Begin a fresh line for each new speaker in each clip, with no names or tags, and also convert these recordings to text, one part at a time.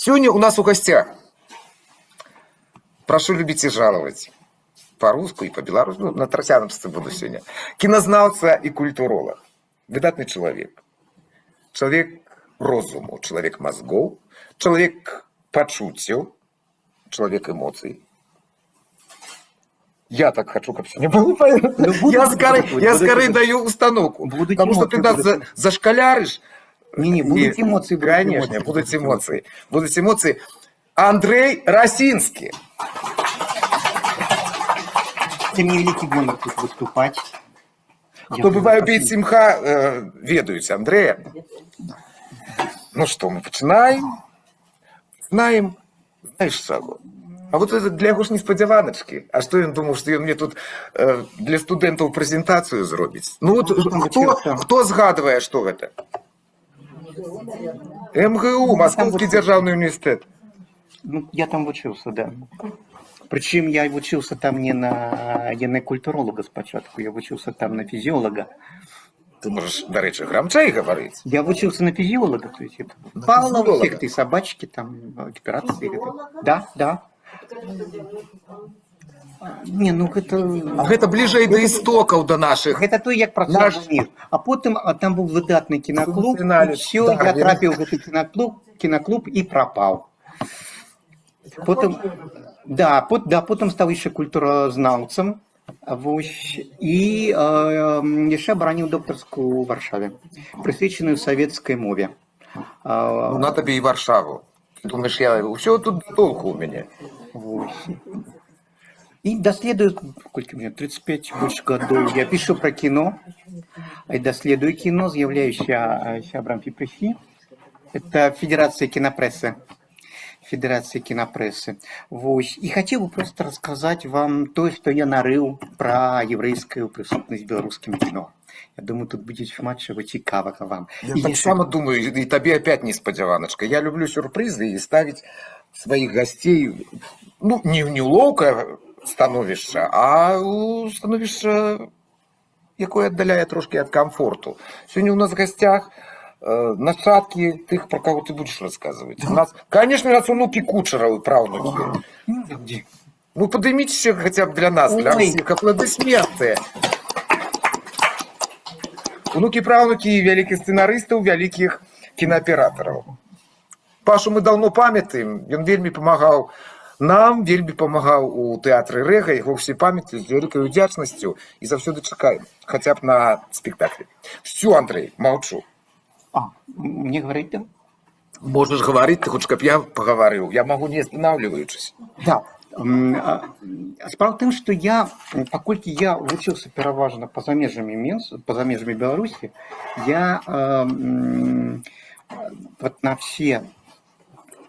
Сегодня у нас у гостях, прошу любить и жаловать, по-русски и по-белорусски, ну, на тросянамстве буду сегодня, кинознавца и культуролог, выдатный человек, человек розуму, человек мозгов, человек почуттів, человек эмоций. Я так хочу, как сегодня было. Я скорее даю установку, потому что ты нас зашкаляришь.
Не, будут эмоции.
Конечно, будут эмоции. Будут эмоции. Андрей Росинский.
Это мне великий гонор тут выступать.
Хто быває під сімха, ведаюць Андрея. Ну что, мы починаем. Знаем, знаешь, Сагу. А вот это для яго ж неспадзяваначкі. А што ён думаў, што ён мне тут для студэнтаў прэзентацыю зробіць? Ну вот хто згадвае, што гэта? МГУ, Московский державный университет.
Ну, я там учился, да. Причем я учился там не на культуролога спочатку, я учился там на физиолога.
Ты можешь, до речі, громче говорить.
Я учился на физиолога, то есть это Павлов, всех ты собачки, там, операции. Да. Не, ну
гэта бліжэй да істокаў да наших.
Гэта той, як працаваў мір. А потым там быў выдатны кінаклуб, і все, я трапіў в гэты кінаклуб і прапаў. Потым стаў яшчэ культуразнаўцам, і яшчэ абараніў докторскую ў Варшаве, прысвечаную савецкай мове.
На табе і Варшаву. Думаешь, я ўсё тут толку у мяне.
И доследую, сколько мне, 35 больше годов, я пишу про кино, и доследую кино, являюсь сябром ФИПРИФИ, это Федерация кинопрессы. И хотел бы просто рассказать вам то, что я нарыл про еврейскую присутность в белорусском кино. Я думаю, тут будет шмат чего цікавого вам.
Я так само думаю, и тебе опять несподіваночка. Я люблю сюрпризы и ставить своих гостей, ну, не в неловкое становішча, а становішча, якое аддаляе трошки ад комфорту. Сегодня у нас в гостях нашатки тых, про кого ты будешь рассказывать. У нас, конечно, у нас внуки Кучерова, правнуки. Ну, поднимите хотя бы для нас, для всех, аплодисменты. Внуки, правнуки великих сценаристов, великих кинооператоров. Пашу мы давно памятаем, он вельми помогал нам, вельми помогал у театры Рэга, его все памяти с великой удячностью и завсёды чекаем, хотя бы на спектакле. Все, Андрей, молчу.
Мне говорить, да?
Можешь говорить, ты хочешь, чтобы я поговорил. Я могу не останавливаючись.
Да. Справа в тым, што паколькі я вучыўся пераважна па-за межамі Беларусі, я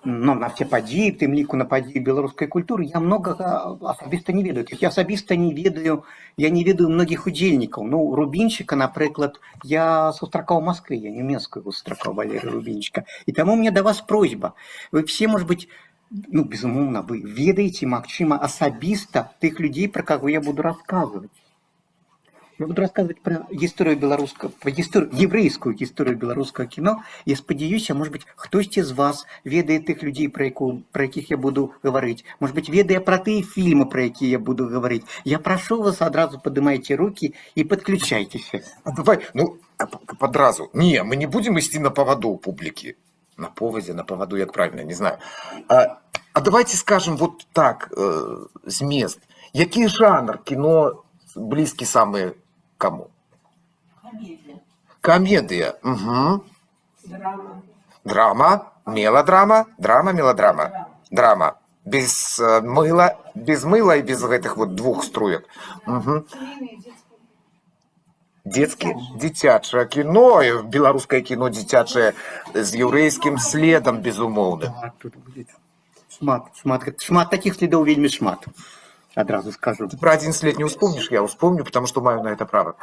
на все падзеі, тым ліку на падзеі беларускай культуры, я многага асабіста не ведаю. Я не ведаю многіх удзельнікаў. Ну, Рубінчыка, напрыклад, я сустракаў у Москве, я не Менскую сустракаў Валерия Рубінчыка. І таму у меня да вас просьба. Вы все, может быть, ну, безумоўна, вы ведаеце, магчыма, асабіста тых людзей, пра каго я буду расказваць. Я буду рассказывать про еврейскую историю белорусского кино. Я спадзяюся, может быть, хтосьці з вас ведае тых людей, про якіх я буду говорить. Может быть, ведае про тыя фильмы, про якія я буду говорить. Я прошу вас, одразу поднимайте руки и подключайтесь.
Давай, ну, подразу. Не, мы не будем идти на поводу у публики. На поводу, як правильно, не знаю. А давайте скажем вот так, з мест. Який жанр кино близкий самый кому? Комедия. Угу. Драма. Мелодрама. Мелодрама. Драма. Без мыла и без этих вот двух струек. Угу. Детские, дзіцячае кино, белорусское кино дзіцячае с еврейским следом, безумовно.
Да, тут будет шмат таких следов, вельми шмат. Одразу скажу.
Ты про 11 лет не вспомнишь? Я вспомню, потому что маю на это право.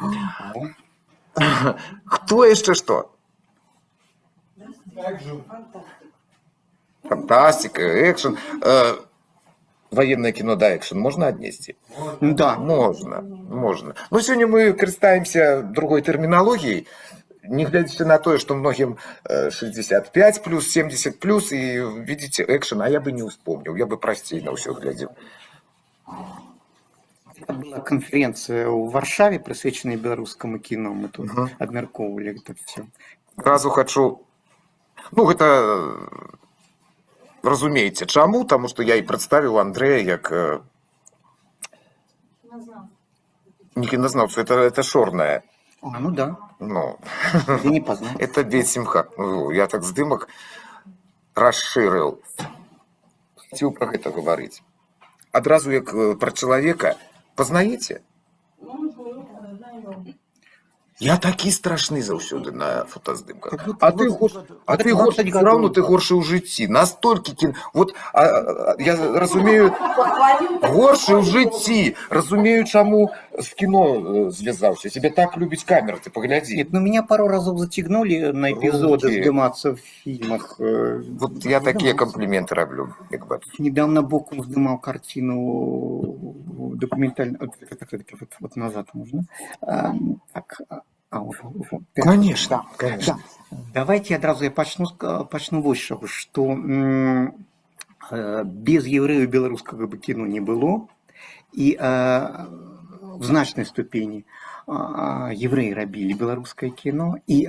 Кто еще что? Фантастика, экшен. Военное кино, да, экшен можно отнести?
Да.
Можно. Но сегодня мы користаемся другой терминологией. не глядзячы на тое, што многім 65 плюс, 70 плюс, і видите экшен, а я бы не успомніў, я бы прасцей на ўсё глядзеў.
Была конференция в Варшаве, присвяченная белорусскому кино. Мы тут обмерковывали это все.
Разу хочу... Ну, гэта... Разумееце, чаму? Таму што я і прадставіў Андрэя як... Не кіназнаўцу, это шорная.
А, ну да.
Ну,
Я не познал.
это Бесімха. Ну, я так здымак расшырыў. Хацеў пра гэта гаварыць. Адразу як пра чалавека. Пазнаеце? Я такі страшны заўсёды на фотаздымках. А ты горш, все равно ты горшы ў жыцці. Настолькі кін... Вот, я разумею, горшы ў жыцці. Разумею, чаму з кіно звязаўся. Тебе так любіць камера, ты поглядзі.
Нет, ну меня пару разов затягнули на эпизоды
Руки.
сниматься в фильмах.
Вот я такія комплименты раблю, як бачу.
Недавно Бокум снимал картину документальную. Вот назад можно. Так.
Конечно, конечно.
Да. Давайте я одразу пачну вось з чаго, што без евреев беларускага бы кіно не было, і в значной ступені евреи рабілі беларускае кіно, і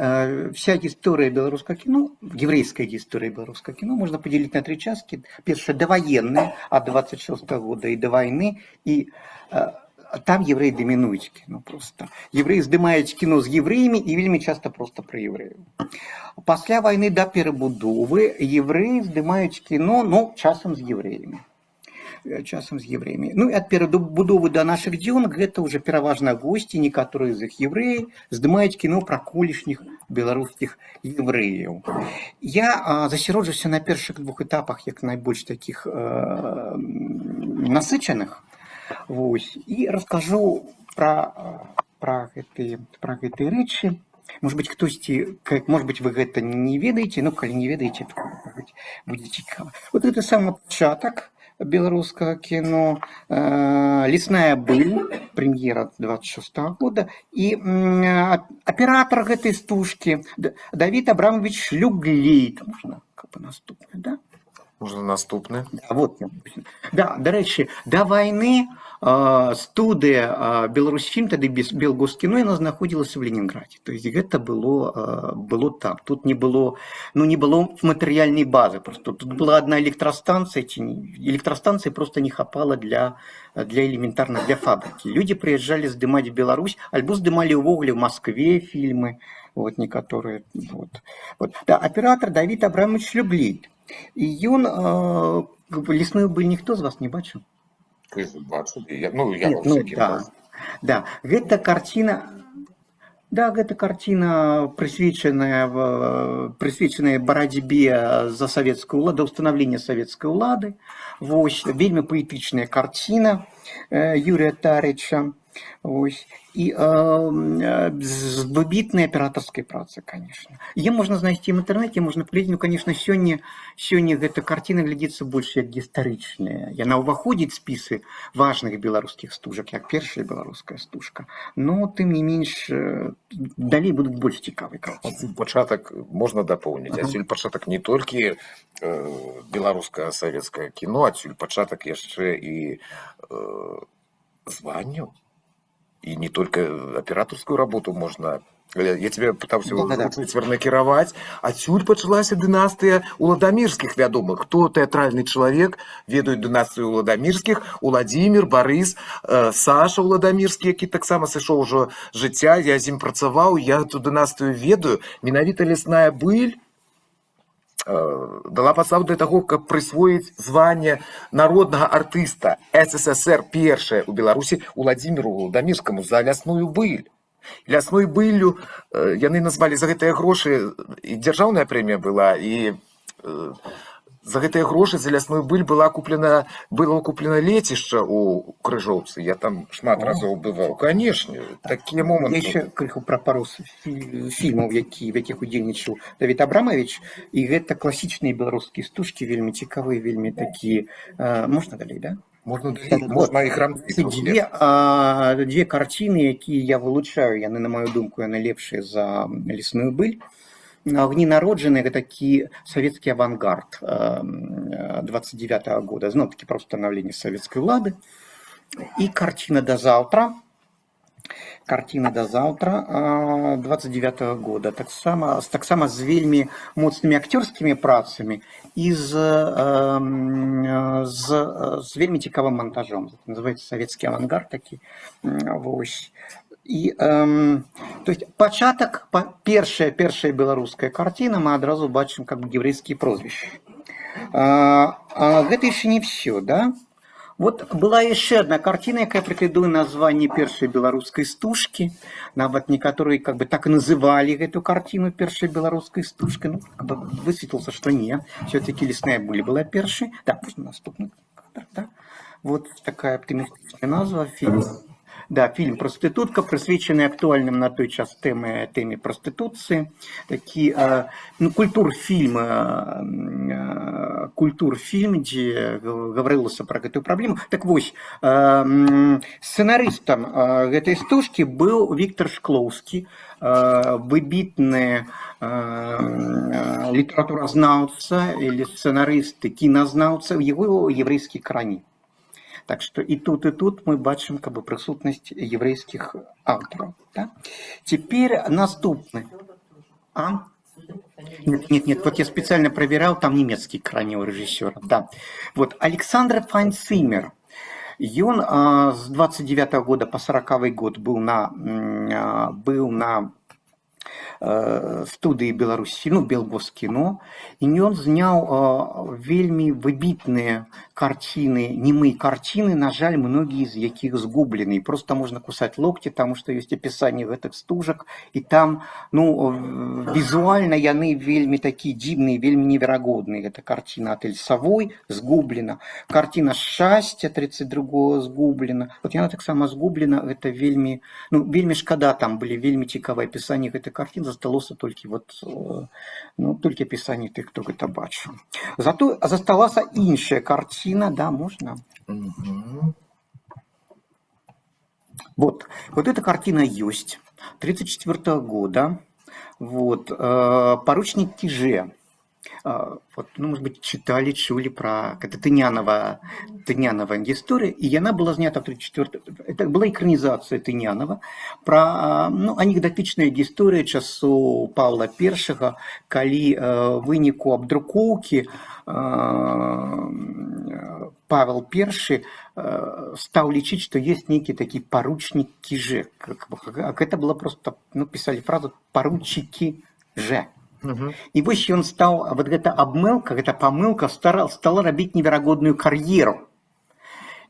вся гісторыя беларускага кіно, еврейская гісторыя беларускага кіно можна падзяліць на тры часткі. Першая даваенная ад 26-го года і да вайны, і там евреи доминуют кино просто. Евреи здымаюць кино з евреями и вельмі часто просто про евреев. Пасля войны до перебудовы евреи здымаюць кино, но часам з евреями. Ну и от перебудовы до наших дзён гэта уже пераважна гости, некоторые из их евреи здымаюць кино про колішніх беларускіх евреев. Я засяроджуся на першых двух этапах як найбольш таких насычаных. Вось. І раскажу про гэтыя рэчы. Может быть, вы гэта не ведаеце, но калі не ведаеце, то будзе цікава. Вот это самы пачатак беларускага кіно, «Лесная быль», прэм'ера 26-го года, і аператор гэтай стужкі Давид Абрамович Люглейт. Можна наступны, да?
Можна наступны.
Вот. Да, до речі, до войны студия Беларусьфильм, тады Белгоскіно, яна знаходзілася в Ленинграде. То есть гэта было там. Тут не было матэрыяльнай базы. Просто тут была одна электростанция, электростанции просто не хапала для элементарно для фабрики. Люди приезжали здымаць в Беларусь, альбо здымали увогуле в Москве фильмы, вот некоторые. Вот. Да, оператор Давид Абрамович Люглейт. І ён «Лесную быль» ніхто з вас не бачыў?
Бачу. Я ва
да. Гэта карціна прысвечаная барацьбе за савецкую ўладу, установлення савецкай улады. Вось, вельмі паэтычная карціна Юрія Тарыча. Вось. І з выбітнай аператарскай працы, конечно. Яе можна знайсці в інтэрнэце, можна паглядзець. Ну, конечно, сёння гэта карціна глядзіцца больш як гістарычная. Яна ўваходзіць в спісы важных беларускіх стужак, як першая беларуская стужка. Но, тым не менш, далей будуць больш цікавыя карціны.
Пачатак можна дапоўніць. Адсюль пачатак не толькі беларускае савецкае кіно, адсюль пачатак яшчэ і званняў. И не только операторскую работу можно. Я тебя пытался накіраваць. Адсюль пачалася дынастыя уладамірскіх вядомых. Хто тэатральны чалавек, ведаюць дынастыю уладамірскіх, Уладзімір, Барыс, Саша Уладамірскі, які таксама сышоў ужо жыцця. Я з ім працаваў, я эту дынастыю ведаю. Менавіта «Лесная быль» дала падставу для таго, каб прысвоіць званне народнага артыста СССР першае ў Беларусі Уладзіміру Уладамірскаму за «Лясную быль». «Лясной быллю» яны назвалі за гэтыя грошы, і дзяржаўная прэмія была, і за гэтыя грошы за «Лясную быль» было куплена лецішча ў Крыжоўцы. Я там шмат разоў бываў. Канешне, такія моманты.
Я еще крыху пра пару фільмаў, в якіх удзельнічаў Давид Абрамович, і гэта класічныя беларускія стужкі, вельмі цікавыя, вельмі такія. Можна далей, да?
Можна далей, можна і грамцы тут
Две карціны, якія я вылучаю, яны, на мою думку, яны лепшыя за лесную быль. «Огни народжены» — это такі советский авангард 29-го года, ну, таки про становление советской влады. И «Картина до завтра». «Картина до завтра» 29-го года. Так само з вельмі моцнымі акцёрскімі працамі і з вельмі цікавым монтажом. Это называется советский авангард такі. Вось. І, то есть пачатак, першая беларуская карціна, мы адразу бачым как бы еврейские прозвища. Гэта яшчэ не все, да? Вот была яшчэ одна картина, якая претендуе на название першай беларускай стужкі. Нават некаторые как бы так и называли эту картину першай беларускай стужкой. Ну, как бы высветлился, что не. Все-таки «Лесная быль» была першай. Да, можно наступный кадр, да? Вот такая оптимистичная назва фильма. Да, фильм «Проститутка», присвячений актуальним на той час темі проституції. Такі культур-фільм, де говорилося про эту проблему. Так вось, сценаристом этой стужки был Виктор Шкловский, выбитный литературознавца или сценарист, кинознавца, его еврейский корень. Так что и тут мы бачим как бы присутность еврейских авторов. Да? Теперь наступный. Нет, вот я специально проверял, там немецкий крайний режиссер. Да. Вот Александр Файнцимер. И он с 29 года по 40 год был на студии Беларуси, ну, Белгоскино, и он знял вельми выбитные картины, немые картины, на жаль, многие из яких сгублены. Просто можно кусать локти, потому что есть описание этих стужек, и там, ну, визуально яны вельми такие дивные, вельми неверогодные. Это картина «Отель Совой» сгублена, картина «Счастье» 32-го сгублена. Вот яна так само сгублена, это вельми, ну, вельми шкада, там были вельми цікавыя описания этой картины, засталося толькі вот, ну, толькі описание тых, хто гэта бачыў. Зато засталася іншая картина, да, можно?
Угу.
Вот эта картина есть, 34 года, вот, «Поручник Киже». Вот, ну, может быть, читали, чули про это Тынянова история, и она была снята в 34. Это была экранизация Тынянова про, ну, анекдотичная история часу Павла I, калі выніку абдрукоўкі Павел I стал лечить, что есть некий такой поручник Киже. Это было просто, ну, писали фразу «поручики же».
Угу.
И вось он стал, вот эта обмылка, эта помылка стала робить неверогодную карьеру.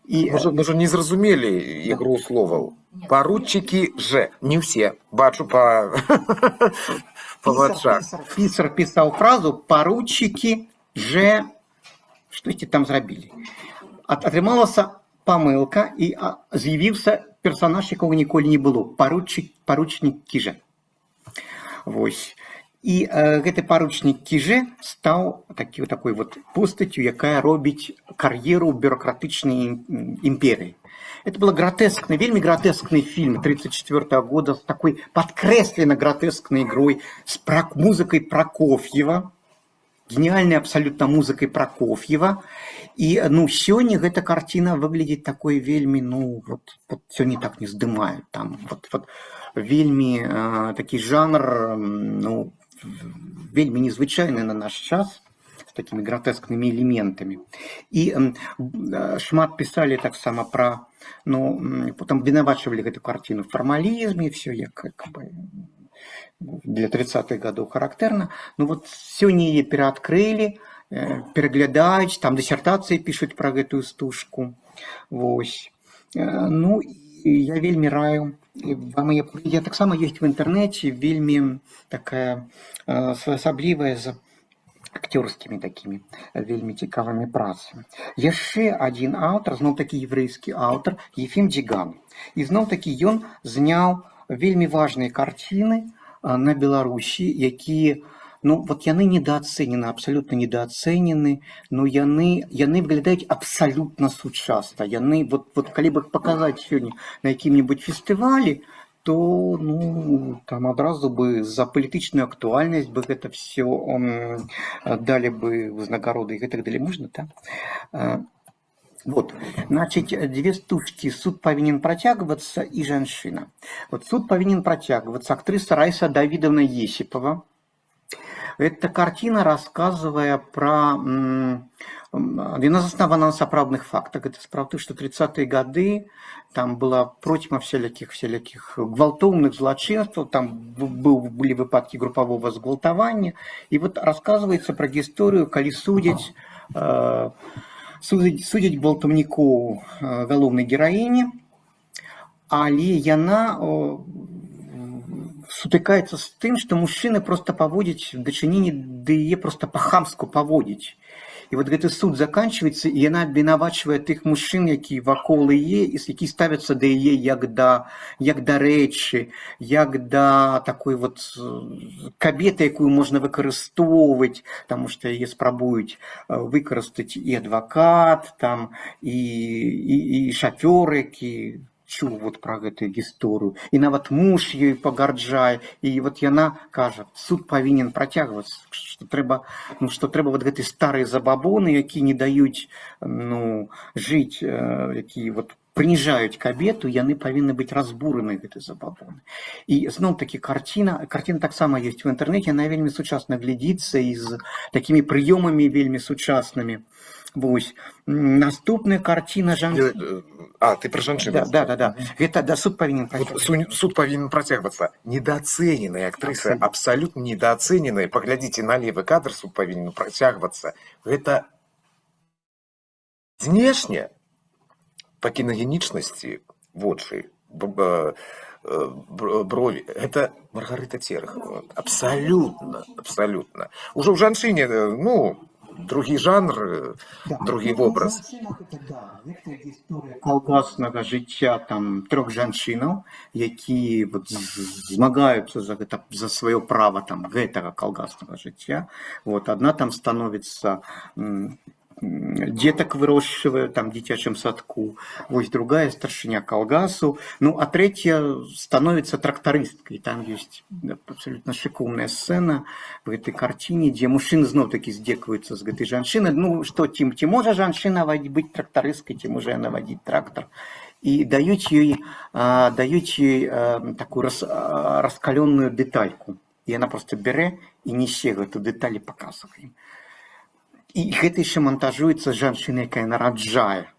И...
Можа не зразумелі ігру словаў. Поручики же, не все. Бачу по вачах.
Писар писал фразу «поручики же», что эти там зрабілі. Атрымалася помылка, и з'явіўся персонаж, якого ніколі не было. Поручник Киже. Вось. И гэты поручник Киже стал такой вот постатью, якая робіць карьеру бюрократичной империи. Это был гротескный, вельми гротескный фильм 1934 года с такой подкресленно гротескной игрой, с музыкой Прокофьева, гениальной абсолютно музыкой Прокофьева. И, ну, сёння эта картина выглядит такой вельми, ну, вот сёння так не здымают. Там вот вельми такой жанр, ну, вельми незвычайны на наш час, с такими гротескными элементами. И шмат писали так само про, ну, потом виновачивали эту картину в формализме, все как бы для 30-х годов характерно. Ну вот сегодня ее переоткрыли, переглядаюць, там диссертации пишут про эту стужку. Вось. Ну, и я вельми раю. Я так само есть в интернете, вельми такая своеасаблівая з акцёрскімі такими вельми цікавымі працамі. Яшчэ один аўтар, зноў такі еврейскі аўтар, Ефим Дзиган. І зноў такі ён зняў вельми важныя карціны на Беларусі, якія Ну, вот яны недооценены, абсолютно недооценены, но яны выглядаюць абсолютно сучасна. Яны, вот калі б іх паказаць сёння на якім-небудзь фестывалі, то ну, там адразу бы за палітычную актуальнасць бы гэта все далі бы ўзнагароды і гэтак далей можна, так? Вот, значит, две штучки. Суд повинен протягиваться и женщина. Вот суд повинен протягиваться. Актриса Раиса Давидовна Есипова. Это картина, рассказывая про... Она основана на сапраўдных фактах. Это справді, что 30-е годы там была против всяких гвалтовных злочинств, там были выпадки группового сгвалтования. И вот рассказывается про историю, коли судить гвалтаўнікоў галоўнай гераіні, але яна сутыкаецца з тым, што мужчыны проста паводзяць в дачыненні да яе проста па-хамску паводзіць. І вот гэты суд заканчивается, і яна абвінавачвае тых мужчын, які вакол яе, які ставяцца да яе як да рэчы, як да такой вот кабеты, якую можна выкарыстоўваць, таму што яе спрабуюць выкарыстаць і адвакат, там, і шафёр, які чуў вот пра гэтую гісторыю, і нават муж ёй пагарджае, і вот яна кажа, суд павінен працягвацца, што трэба вот гэты старыя забабоны, які не даюць жыць, які вот прыніжаюць кабету, яны павінны быць разбураны, гэты забабоны. І зноў-такі карціна таксама ёсць у інтэрнэце, яна вельмі сучасна глядзіцца і з такімі прыёмамі вельмі сучаснымі. Вось. Наступная картина жанчына.
Ты про жанчыну.
Да. Это суд повинен
працягвацца. Суд повинен працягвацца. Недооцененная актриса, абсолютно недооцененная. Поглядите на левый кадр, суд повинен працягвацца. Гэта знешне по киногеничности вочы, брови. Это Маргарита Терехова. Абсолютно. Уже в жанчыне, другі жанр, другі вобраз.
Гэта гісторыя калгаснага жыцця там 3 жанчынаў, які вот змагаюцца за сваё права там гэтага калгаснага жыцця. Вот одна там становіцца деток вырошчвае там дзіцячым садку, вось другая старшыня калгасу, а третья становіцца трактарысткай. Там ёсць абсолютно шыкоўная сцэна в гэтай карціне, дзе мужчыны зноў-такі здзекваюцца з гэтай жанчыны. Што ці можа жанчына быць трактарысткай, ці можа яна вадзіць трактар. І даюць ёй такую раскаленную дэтальку. І яна просто бярэ і несе гэту дэталь і паказвае. І гэта яшчэ монтажуецца жанчына, якая нараджае.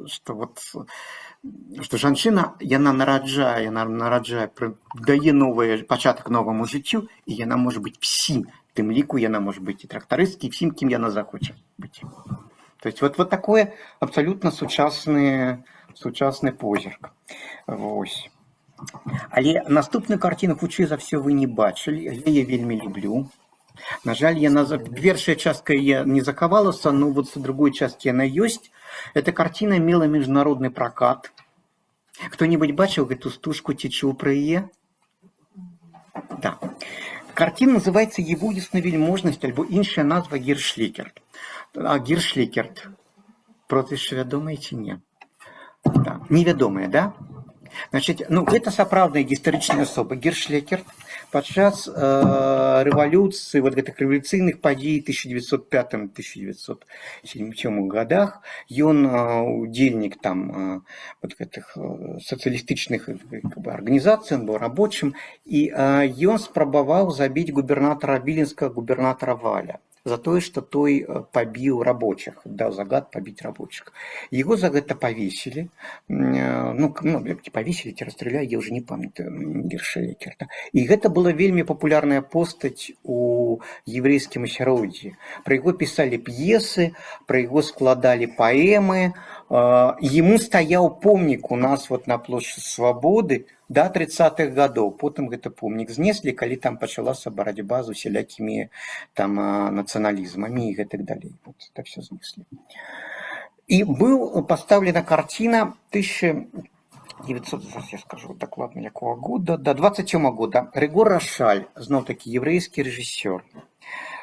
Што жанчына, яна нараджае, дае пачатак новаму жыццю, і яна можа быць всім. Тым ліку яна можа быць і трактарысткай, і всім, кім яна захоча быць. То есть вот такой абсолютно сучасны позірк. Вось. Але наступную картину, хутчэй за все, вы не бачылі. Я яе вельмі люблю. На жаль, першая частка яе не захавалася, но вот с другой частки она есть. Эта картина имела международный прокат. Кто-нибудь бачыў эту стужку, ці чуў пра яе? Да. Картина называется «Его яснавельможнасць», альбо іншая назва «Гершликерт». Гершликерт. Прозвішча вядомае ці не? Да. Невядомае, да? Значит, гэта сапраўдная гістарычная асоба. Гершликерт падчас рэвалюцыі, вот гэтых рэвалюцыйных падзей 1905-1907 годах, ён удзельнік там вот гэтых сацыялістычных арганізацый, он быў рабочым, і ён спрабаваў забіць губернатара Віленскага, губернатара Валя, за тое, што той пабіў рабочих, даў загад пабіць рабочих. Яго за гэта павесілі, павесілі ці расстраляли, я уже не памятаю, Гершликерта. І гэта была вельмі папулярная постаць у еврейскім асяроддзі. Пра яго пісалі п'есы, пра яго складалі паэмы. Ему стаяў помнік у нас вот на плошчы Свабоды до 30-х годов. Потым гэты помнік знеслі, калі там пачалася барацьба з усялякімі там нацыяналізмамі і гэтак далей. Вот так все знеслі. І быў пастаўлена карціна 900, зараз я скажу докладно якого года, да, 27 года. Ригор Рошаль, знов таки еврейский режиссер.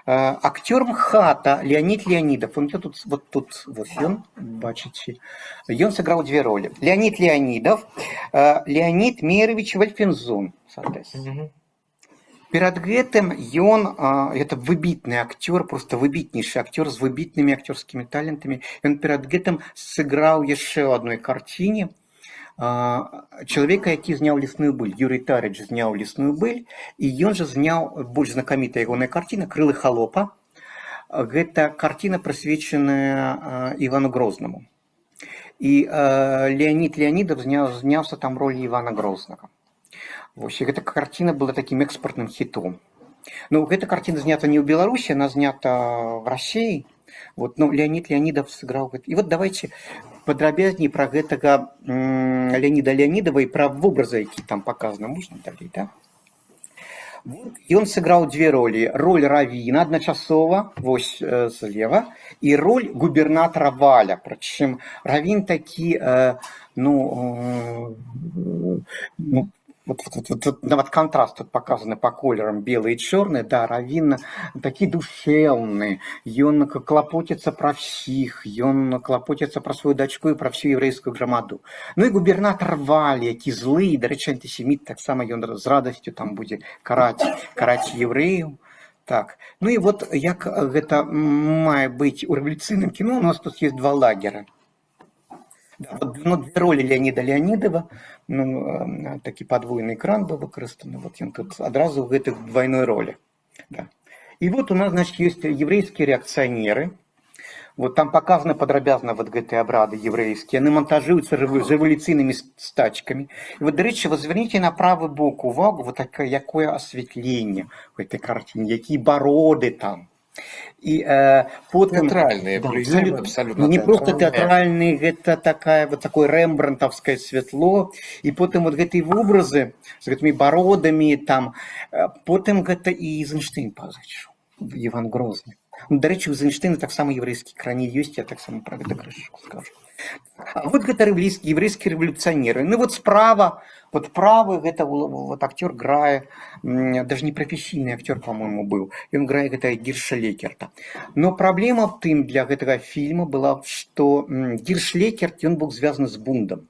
Актер МХАТа Леонид Леонидов. Он тут, вот тут, вот он, бачите. И он сыграл две роли. Леонид Леонидов, Леонид Мейрович Вальфензон, соответственно. Перад гэтым ён, это выбітны актер, просто выбітнейшы актер з выбітнымі акцёрскімі талентамі. Ён перад гэтым сыграў яшчэ ў адной карціне чалавека, які зняў лесную быль. Юрий Тарыч зняў лесную быль, і ён жа зняў больш знакамітая ягоная карціна «Крылы халопа». Гэта карціна, прысвечаная Івану Грознаму. І Леонид Леонидов зняўся там ролі Івана Грознага. Вось, і гэта карціна была такім экспартным хітом. Ну, гэта карціна знята не ў Беларусі, она знята в России. Вот, ну, Леонид Леонидов сыграў гэта. І вот давайте падрабязней пра гэтага Леонида Леонидова і пра вобразы, які там паказаны. Можна далей, да? Вот, ён сыграў две ролі. Роль равіна адначасова, вось злева, і роль губернатора Валя. Прычым равін такі, вот нават контраст тут показаны по колерам белый и черный, да, равін такі душевны, ён клапоціцца пра всіх, ён клапоціцца пра свою дачку і пра всю еврейскую грамаду. Ну і губернатор Валь, які злы, дарэчы, антисеміт, таксама ён з радасцю там будзе караць евреяў. Так. Ну і вот як гэта мае быць у рэвалюцыйным кіно, у нас тут есть два лагера. Ну, две роли Леонида Леонидова, ну, такі подвойный экран был выкарыстаны, вот ён тут адразу в этой двойной роли. Да. И вот у нас, значит, есть еврейские реакционеры, вот там показаны падрабязна вот гэтыя абрады еврейские, яны монтажуюцца рэвалюцыйнымі стачкамі. И вот, дарэчы, вот зверніце на правы бок увагу, вот такое, якое асвятленне в этой картине, якія бороды там. И потом
театральные,
да,
абсолютно
не просто театральные, это такое рембрантовское светло, и потом вот эти образы с этими бородами там, потом это и Эйзенштейн позычил, Иван Грозный. Ну, до речі, у Эйзенштейна так само еврейские крані есть, я так само про это крышечку скажу. А вот это еврейские революционеры. Ну вот справа, вот правый, это вот актер грае, даже не профессийный актер, по-моему, был. И он грае это Гирша Лекерта. Но проблема в тым для этого фильма была, что Гирш Лекерт, он был связан с Бундом.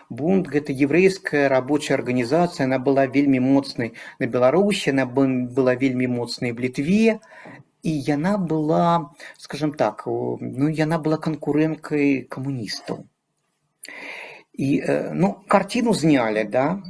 Бунд – это еврейская рабочая организация, она была вельми моцнай на Беларусі, она была вельми моцнай в Литве. И она была, скажем так, ну, она была конкуренткой коммунистов. И, ну, картину сняли, да,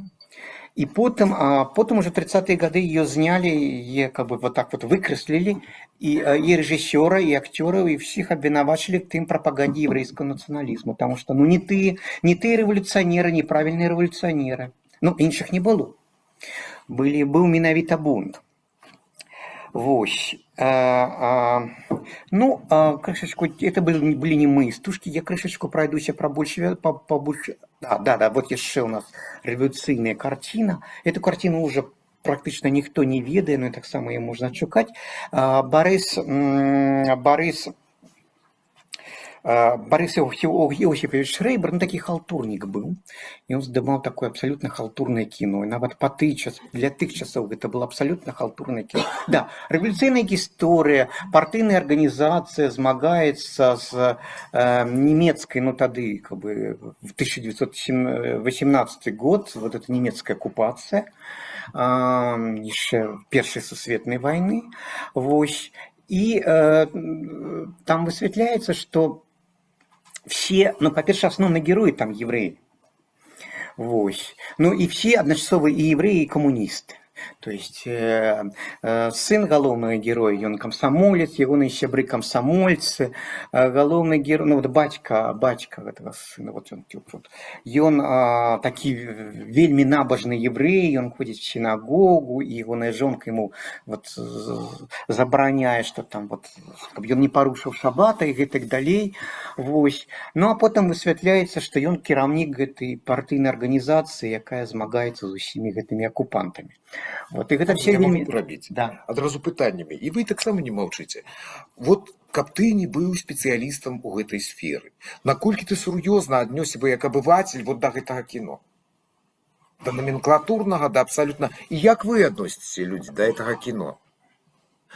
и потом уже в 30-е годы ее сняли, ее как бы вот так вот выкреслили, и режиссера, и актеров, и всех обвинувачили в тем пропаганде еврейского национализма, потому что, ну, не ты революционеры, неправильные революционеры, ну, іншых не было. Был менавіта Бунд. Вось. Ну, крышечку, это были не мои стужки, я крышечку пройдуся про больше, да, вот еще у нас революційная картина. Эту картину уже практично никто не ведае, но так само ее можно отшукать. Борис Иосифович Шрейбер, ну, такі халтурнік быў. Ён здымаў такое абсолютно халтурное кино. И нават для тых часоў это было абсолютно халтурное кино. Да, революцыйная гісторыя, партыйная организация змагаецца з немецкой, ну тады, как бы, в 1918 год, вот эта немецкая оккупация, еще Первой сусветной войны. Вось. И там высветляется, что все, ну, по-перше, основные герои там евреи. Вось. Ну, и все одночасовые и евреи, и коммунисты. То есть сын галоўнага героя, ён камсамолец, ягоныя сябры камсамольцы, галоўны герой, ну вот бацька гэтага сына, вот ён такі вельмі набожны еврей, ён ходзіць в сінагогу, і ягоная жонка ему вот забараняе, что там вот, каб ён не парушыў шабата і гэтак далей. Вось. Ну а потым высвятляецца, што ён кіраўнік гэтай партыйнай арганізацыі, якая змагаецца з усімі гэтымі акупантамі. Вот, и это все вельмі...
Да. Адразу пытаннямі. І вы таксама не маўчыце. Вот, каб ты не быў спецыялістам у гэтай сферы, наколькі ты сур'ёзна аднёсся бы як абыватель вот да гэтага кіно? да номенклатурнага, да абсалютна. І як вы адносіце, людзі, да гэтага кіно?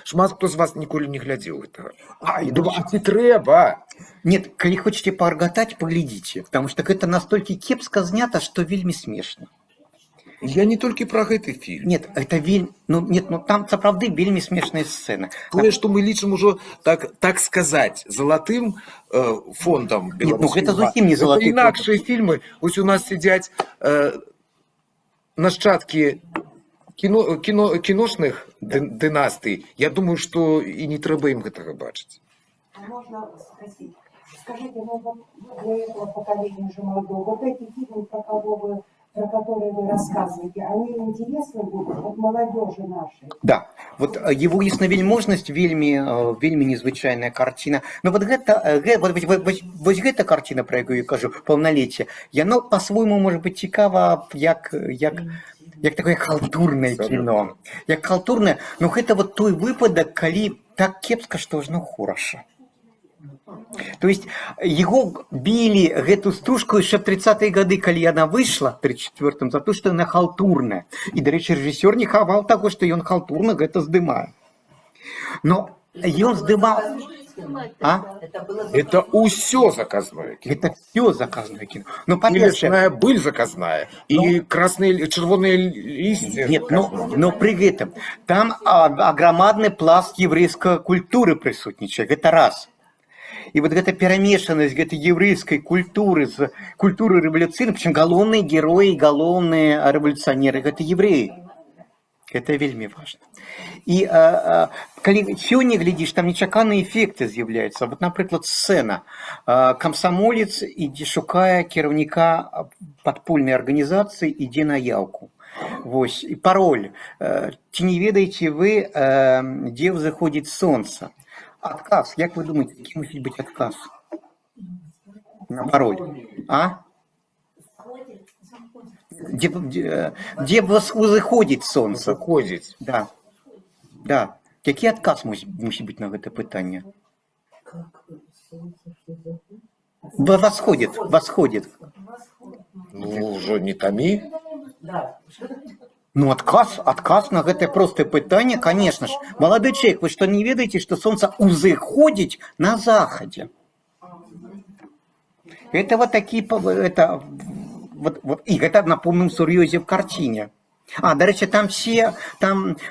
Шмат хто з вас ніколі не глядзеў гэтага.
Я
І
думаю,
думаю, а ці трэба?
нет, коли хотите поорготать, поглядите, потому что это настолько кепска знято, что вельми смешно.
Я не толькі пра гэты фільм.
Нет, это там сапраўды вельми смешная сцена.
Тое, што мы лічым ужо, так сказаць, залатым фондам беларускага.
гэта зусім не залаты
Гэта інакшыя фільмы. Вось у нас сядзяць нашчадкі кіношных дынастый. Я думаю, што і не трэба ім гэтага бачыць.
А можно спросить, скажите, ну вот для этого поколения уже молодого, вот эти фильмы, про которые вы рассказываете, они интересны будут вот молодежи нашей?
Да, вот его яснавельможнасць вельмі незвычайная карціна. Но вот гэта карціна, про якую я кажу, паўналецце, яно по-свойму можа быць цікава як такое халтурнае кіно. Як халтурнае, но гэта вот той выпадак, калі так кепска, што ж хораша. То есть его били гэту стужку еще в 30-е годы, калі яна выйшла, в 34-м, за то, что яна халтурная. И, до речі, режиссер не хавал того, что ён халтурна гэта здымае. Но ён здымал...
Это ўсё заказное кіно.
Это все заказное кино. Но,
І
по-перше,
лесная быль заказная, і красныя, чырвоныя лісце.
нет, но при этом там агромадный пласт еврейской культуры присутнічае. Это раз. И вот эта перемешанность этой еврейской культуры с культурой революционной, причем головные герои, головные революционеры – это евреи. Это вельми важно. И калі сёння глядишь, там нечаканные эффекты з'яўляюцца. Вот, например, сцена. Комсомолец, ідзе шукае кіраўніка подпольной организации, ідзе на яўку. Вось. И пароль. Ці не ведаеце вы, где взыходит солнце? Отказ. Як вы думаете, каким может быть отказ? На пароль. А? Где узыходить солнце?
Заходзіць.
Да. Да. Який отказ мусить быть на это пытание? Восходит.
Ну, ўжо не тамі.
Ну, отказ на это простое пытание, конечно же. Молодой человек, вы что, не ведаете, что солнце узыходит на заходе? Это вот такие, и это на полном серьезе в картине. До речі, там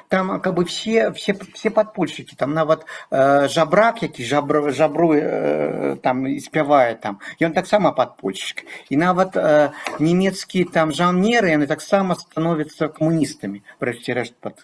как бы все подпольщики, там нават жабрак, які жабруе там і спявае там, ён таксама подпольщик. І нават нямецкія там жаўнеры, яны таксама становятся камуністамі, рэшце-рэшт под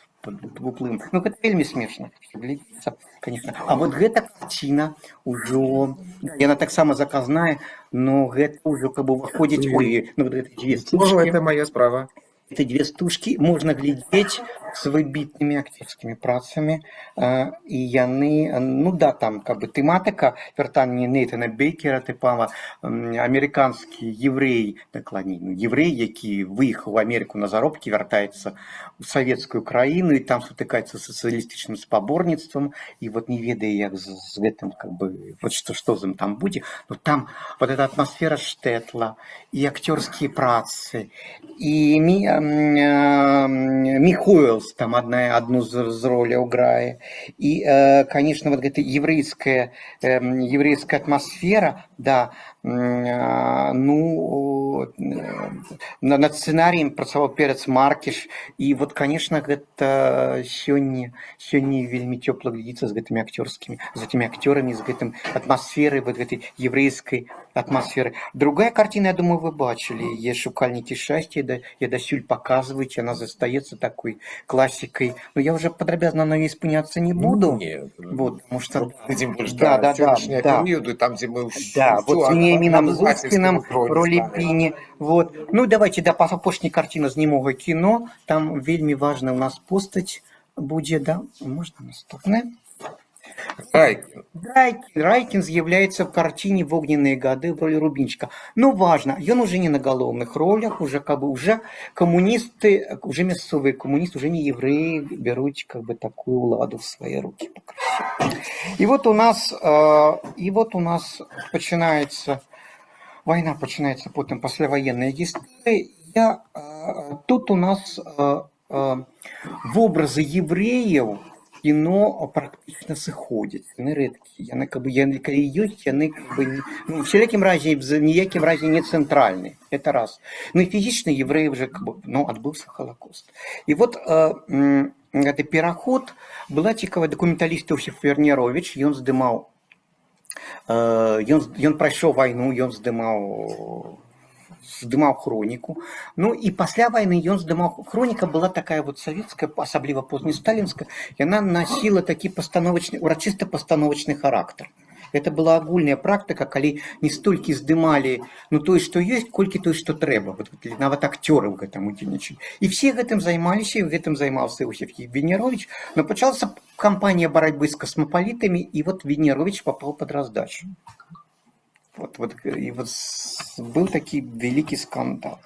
уплывам. Ну, гэта вельмі смешна, глядзіцца, конечно. А вот гэта карціна ўжо, яна таксама заказная, но гэта ўжо как бы выходзіць, ну, вот гэта дзве стужкі.
Это моя справа.
Эти две стужки можно глядеть с выбитными актерскими працами, и яны, ну да, там как бы тематика вертання Нейтана Бейкера, типа американский еврей, еврей, який выехал в Америку на заробки, вертается в советскую краину, и там сутыкается с социалистичным спаборництвом, и вот не ведая, як с этим, как бы, вот что за там будет, но там вот эта атмосфера Штетла, и актерские працы, и Михоэлс там одну з роляў грае. И, конечно, вот эта еврейская атмосфера, да, ну, над сценарием працаваў Перец Маркіш, и вот, конечно, это сёння вельмі тёпла глядзіцца з гэтымі актерами, з гэтым атмосферой, вот этой еврейской атмосферы. Другая картина, я думаю, вы бачили, есть «Шукальники счастья», я досюль показывать, она застается такой классикой. Но я уже подробязно на ней спыняться не буду.
Нет.
Вот, потому что...
Будем больше
да.
периоды, там, где мы...
Да, вот с Вениамином Зускиным, роли Пини. Вот. Ну, давайте, да, апошняя картина знімога кино. Там вельми важная у нас постать будет, да. Можно наступное? Райкин з'является в картине в «Огненные годы» в роли Рубинчика. Но важно, он уже не на головных ролях, уже как бы уже коммунисты, уже мясцовые коммунисты, уже не евреи берут как бы такую ладу в свои руки. И вот у нас начинается война, начинается потом послевоенная история. Я тут у нас вобразы евреяў кіно практычна сыходзяць, яны рэдкія, яны калі ёсць, яны в всякім разе ніякім разе не цэнтральны, это раз. Ну і фізічна евреі вже адбыўся Халакост. І вот гэты пераход, была цікавая дакументаліст Осіп Вернерович, ён здымаў, ён прайшоў вайну, ён здымаў хроніку. Ну і пасля вайны ён здымаў, хроніка была такая вот савецкая, асабліва познесталінская, яна насіла такі урачыста пастановачны характар. Это была агульная практыка, калі не столькі здымалі тое, што ёсць, колькі тое, што трэба. Нават акцёры ў гэтым удзельнічалі. І все гэтым займаліся, і гэтым займаўся Осіп Венерович, но пачалася кампанія барацьбы з касмапалітамі, і вот Венерович попал под раздачу. И вот был таки великий скандал.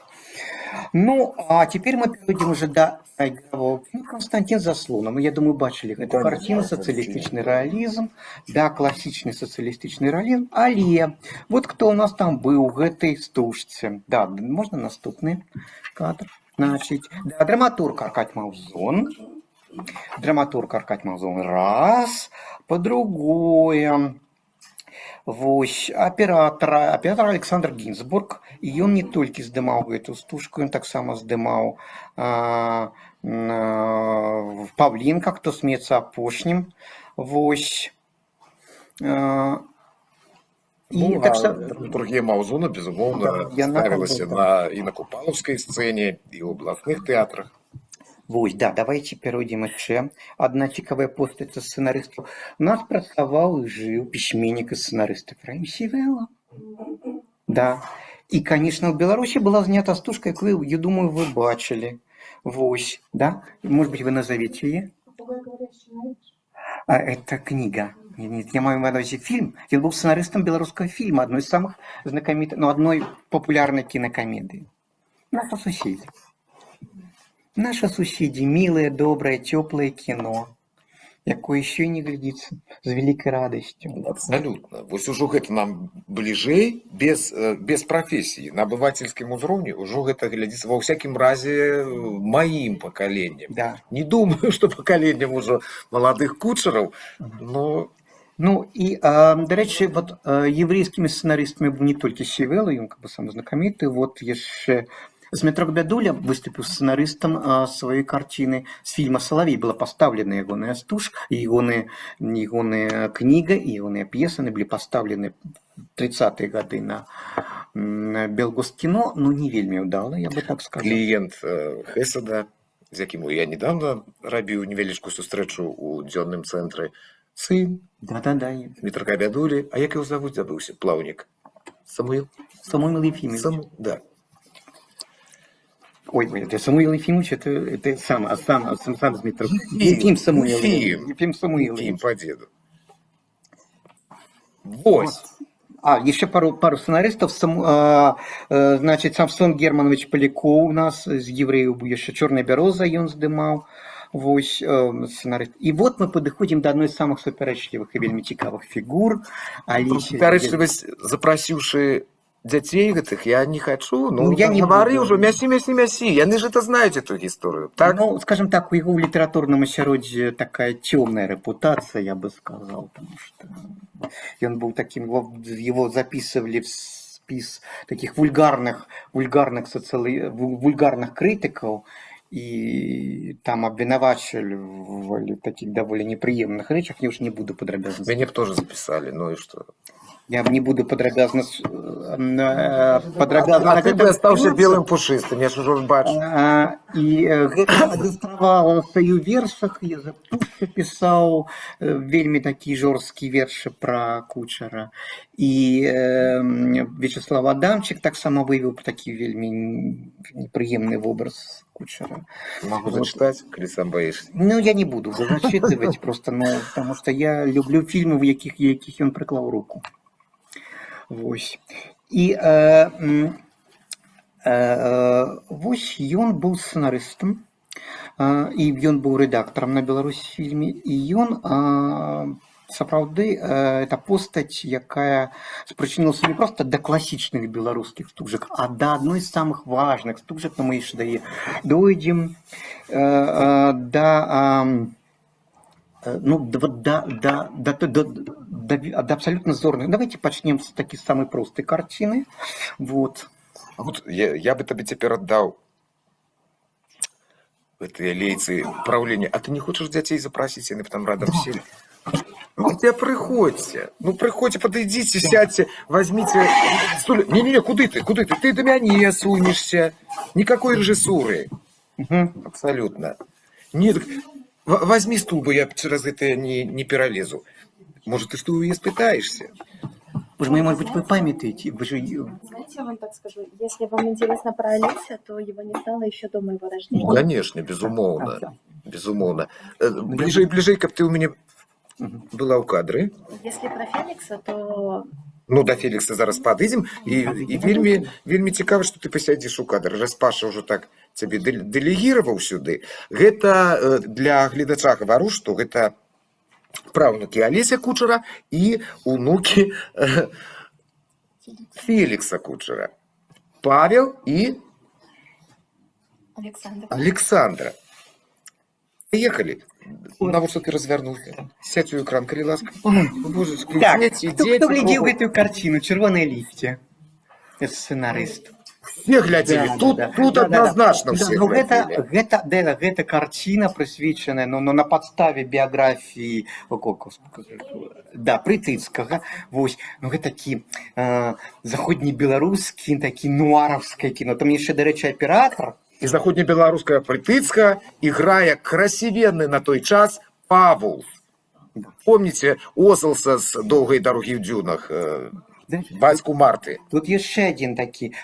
Ну, а теперь мы перейдем уже до игрового фильма «Константин Заслона». Я думаю, бачили эту картину, социалистичный реализм, да, классичный социалистичный реализм. Але, вот кто у нас там был в этой стужце. Да, можно наступный кадр. Значит, да, драматург Аркадий Мавзон. Драматург Аркадий Мавзон раз, по-другое. Вось аператор Александр Гинзбург, і ён не толькі здымаў гэту стужку, ён таксама здымаў Павлінка, хто смеецца апошнім. Вось.
Драматургія Маўзона, безумоўна, ставілася і на купалаўскай сцэне, і ў абласных тэатрах.
Вось, да, давайте перейдем яшчэ. Одна цікавая постаць са сцэнарыстаў. У нас працаваў і жыў пісьменнік і сцэнарыст Ефраім Сівела. Да. І, конечно, в Беларусі была знята стужка, якую, я думаю, вы бачили. Вось, да? Может быть, вы назовете ее? Это книга. Я маю на увазі фильм. Ён был сценаристом белорусского фильма, одной из самых знакомитых, одной популярной кинокомедии. Наши соседи. Наши соседи, милое, доброе, теплое кино, якое еще не глядится с великой радостью.
Абсолютно. Вот уже это нам ближе, без профессии. На обывательском уровне уже это глядится во всяком разе моим поколением.
Да.
Не думаю, что поколением уже молодых кучеров, но...
Ну и, до речі, вот еврейскими сценаристами был не только Сівела, он как бы самый знакомитый, вот еще... Змітрок Бядуля выступіў сцэнарыстам сваёй карціны з фільма «Салавей». Была пастаўлена ягоная стужка, ягоная кніга і ягоныя п'есы былі пастаўлены 30-е гады на Белгоскіно, но не вельмі ўдала, я бы так сказал.
Кліент Хесада, з якім я недавно рабіў невялічкую сустрэчу ў дзённым цэнтры. Сын Змітрака Бядулі. А як яго завуць, забыўся? Плаўнік. Самуил
Ефимович.
Да.
Ой, это Самуил Ефимович, это сам Дмитров. Ефим Самуил. Ефим Самуил.
Ефим по деду. Вось.
Еще пару сценаристов. Значит, Самсон Германович Поляков у нас з евреев был еще «Черная бероза», он здымал. Вось сценарист. И вот мы подходим до одной из самых суперечливых и вельми цікавых фигур.
Суперечливость, запросившие дзяцей гэтых я не хочу,
я не
говорю уже, мясі, яны же это знают эту историю, так?
Ну, скажем так, у его в литературном асяроддзі такая темная репутация, я бы сказал, потому что он был таким, его записывали в спис таких вульгарных критиков, и там обвинувачивали в таких довольно неприемных речах, я уж не буду подробно.
Меня тоже записали, ну и что?
Я не буду подробно.
А ты бы остался белым пушистым, я ж уже бачу.
И гэта адлюстравалася і ў вершах, я запуску писал вельмі такие жорсткія вершы про Кучера. И Вячеслав Адамчик так само выявил такі вельмі неприемный образ Кучера.
Могу зачитать, коли сам боишься.
Ну, я не буду зачитывать просто, потому что я люблю фильмы, в яких он приклал руку. Вось. І вось ён быў сцэнарыстам, і ён быў рэдактарам на Беларусьфільме, і ён сапраўды это постаць, якая спрычынілася не проста да класічных беларускіх стужак, а да адной з самых важных стужак, на моей шдаі. Дойдзем до абсолютно зорных. Давайте пачнем с такой самой простой картины. Вот.
А вот я бы тебе теперь отдал этой лейцы правления. А ты не хочешь детей запросить, они там рядом сели? Ну, хотя приходите. Ну, приходите, подойдите, сядьте, возьмите стулья. Не-не-не, куда ты? Куда ты? Ты до меня не сунешься. Никакой режиссуры. Абсолютно. Нет, возьми стул, бо я через это не перелезу. Может, ты что и испытаешься?
Вы же, может быть, вы памятаете, вы же...
Знаете, я вам так скажу, если вам интересно про Олеся, то его не стало еще до моего рождения.
Ну, конечно, безумовно. Безумовно. Ближе, как ты у меня была у кадры.
Если про Феликса, то...
Ну, до Фелікса зараз падыдзем, і вельмі цікава, што ты пасядзіш у кадр. Раз Паша ўжо так цябе дэлегіраваў сюды. Гэта для гледача гавару, што гэта праўнукі Алеся Кучара і унукі Фелікса Кучара. Павел і Александра. Поехали. На вот что ты развернулся. Сядь у экран, калі ласка. Божечки,
Так,
дети,
кто глядел эту картину «Червоные лифте»? Это сценарист.
Все глядели. Тут однозначно все
Ну,
глядели.
гэта карціна прысвечаная на падставе біяграфіі Прытыцкага. Вось, ну гэта такі заходнебеларускі, такі нуаравскае кіно. Там яшчэ, дарэчы, аператор.
И заходнебеларуская Прытыцка играя красивенный на той час Павел. Помните Озалса с «Долгой дороги в дюнах», бацьку Марты?
Тут яшчэ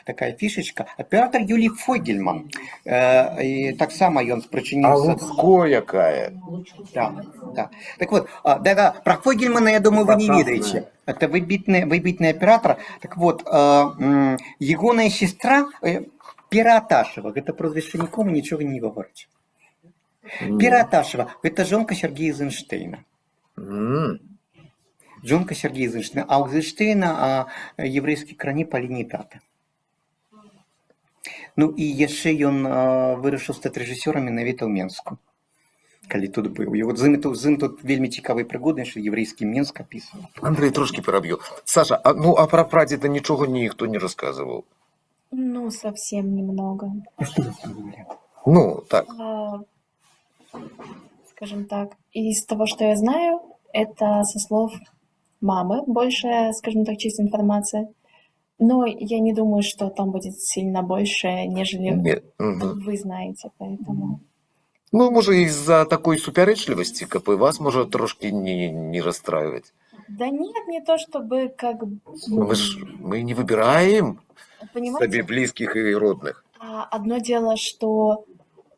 такая фішачка. Аператор Юлій Фогельман. И так само ён спрычыніўся.
А Луцко якая.
Да. Так вот, про Фогельмана, я думаю, вы не ведаете. Это выбитный оператор. Так вот, ягоная сестра Ператашева, гэта прозвішча нікому нічога не гаворыць. Ператашева, гэта жонка Сергея Эйзенштейна. Жонка Сергея Эйзенштейна. А у Эйзенштейна еврейскі карані па лініі таты. Ну і яшчэ ён вырашыў стаць рэжысёрам менавіта ў Менску, калі тут быў. І вот з ім тут вельмі цікавыя прыгоды, што еврейскі Менск апісваў.
Андрей, трошки пераб'ю. Саша, а про прадзеда нічога ніхто не рассказывал?
Ну, совсем немного.
Что вы сказали?
Ну, так.
Скажем так, из того, что я знаю, это со слов мамы большая, скажем так, часть информации. Но я не думаю, что там будет сильно больше, нежели вы знаете, поэтому...
Ну, может, из-за такой супярэчлівасці, каб і вас, может, трошки не расстраивать.
Да нет, не то чтобы как...
Мы не выбираем
Понимаете?
себе близких и родных.
Одно дело, что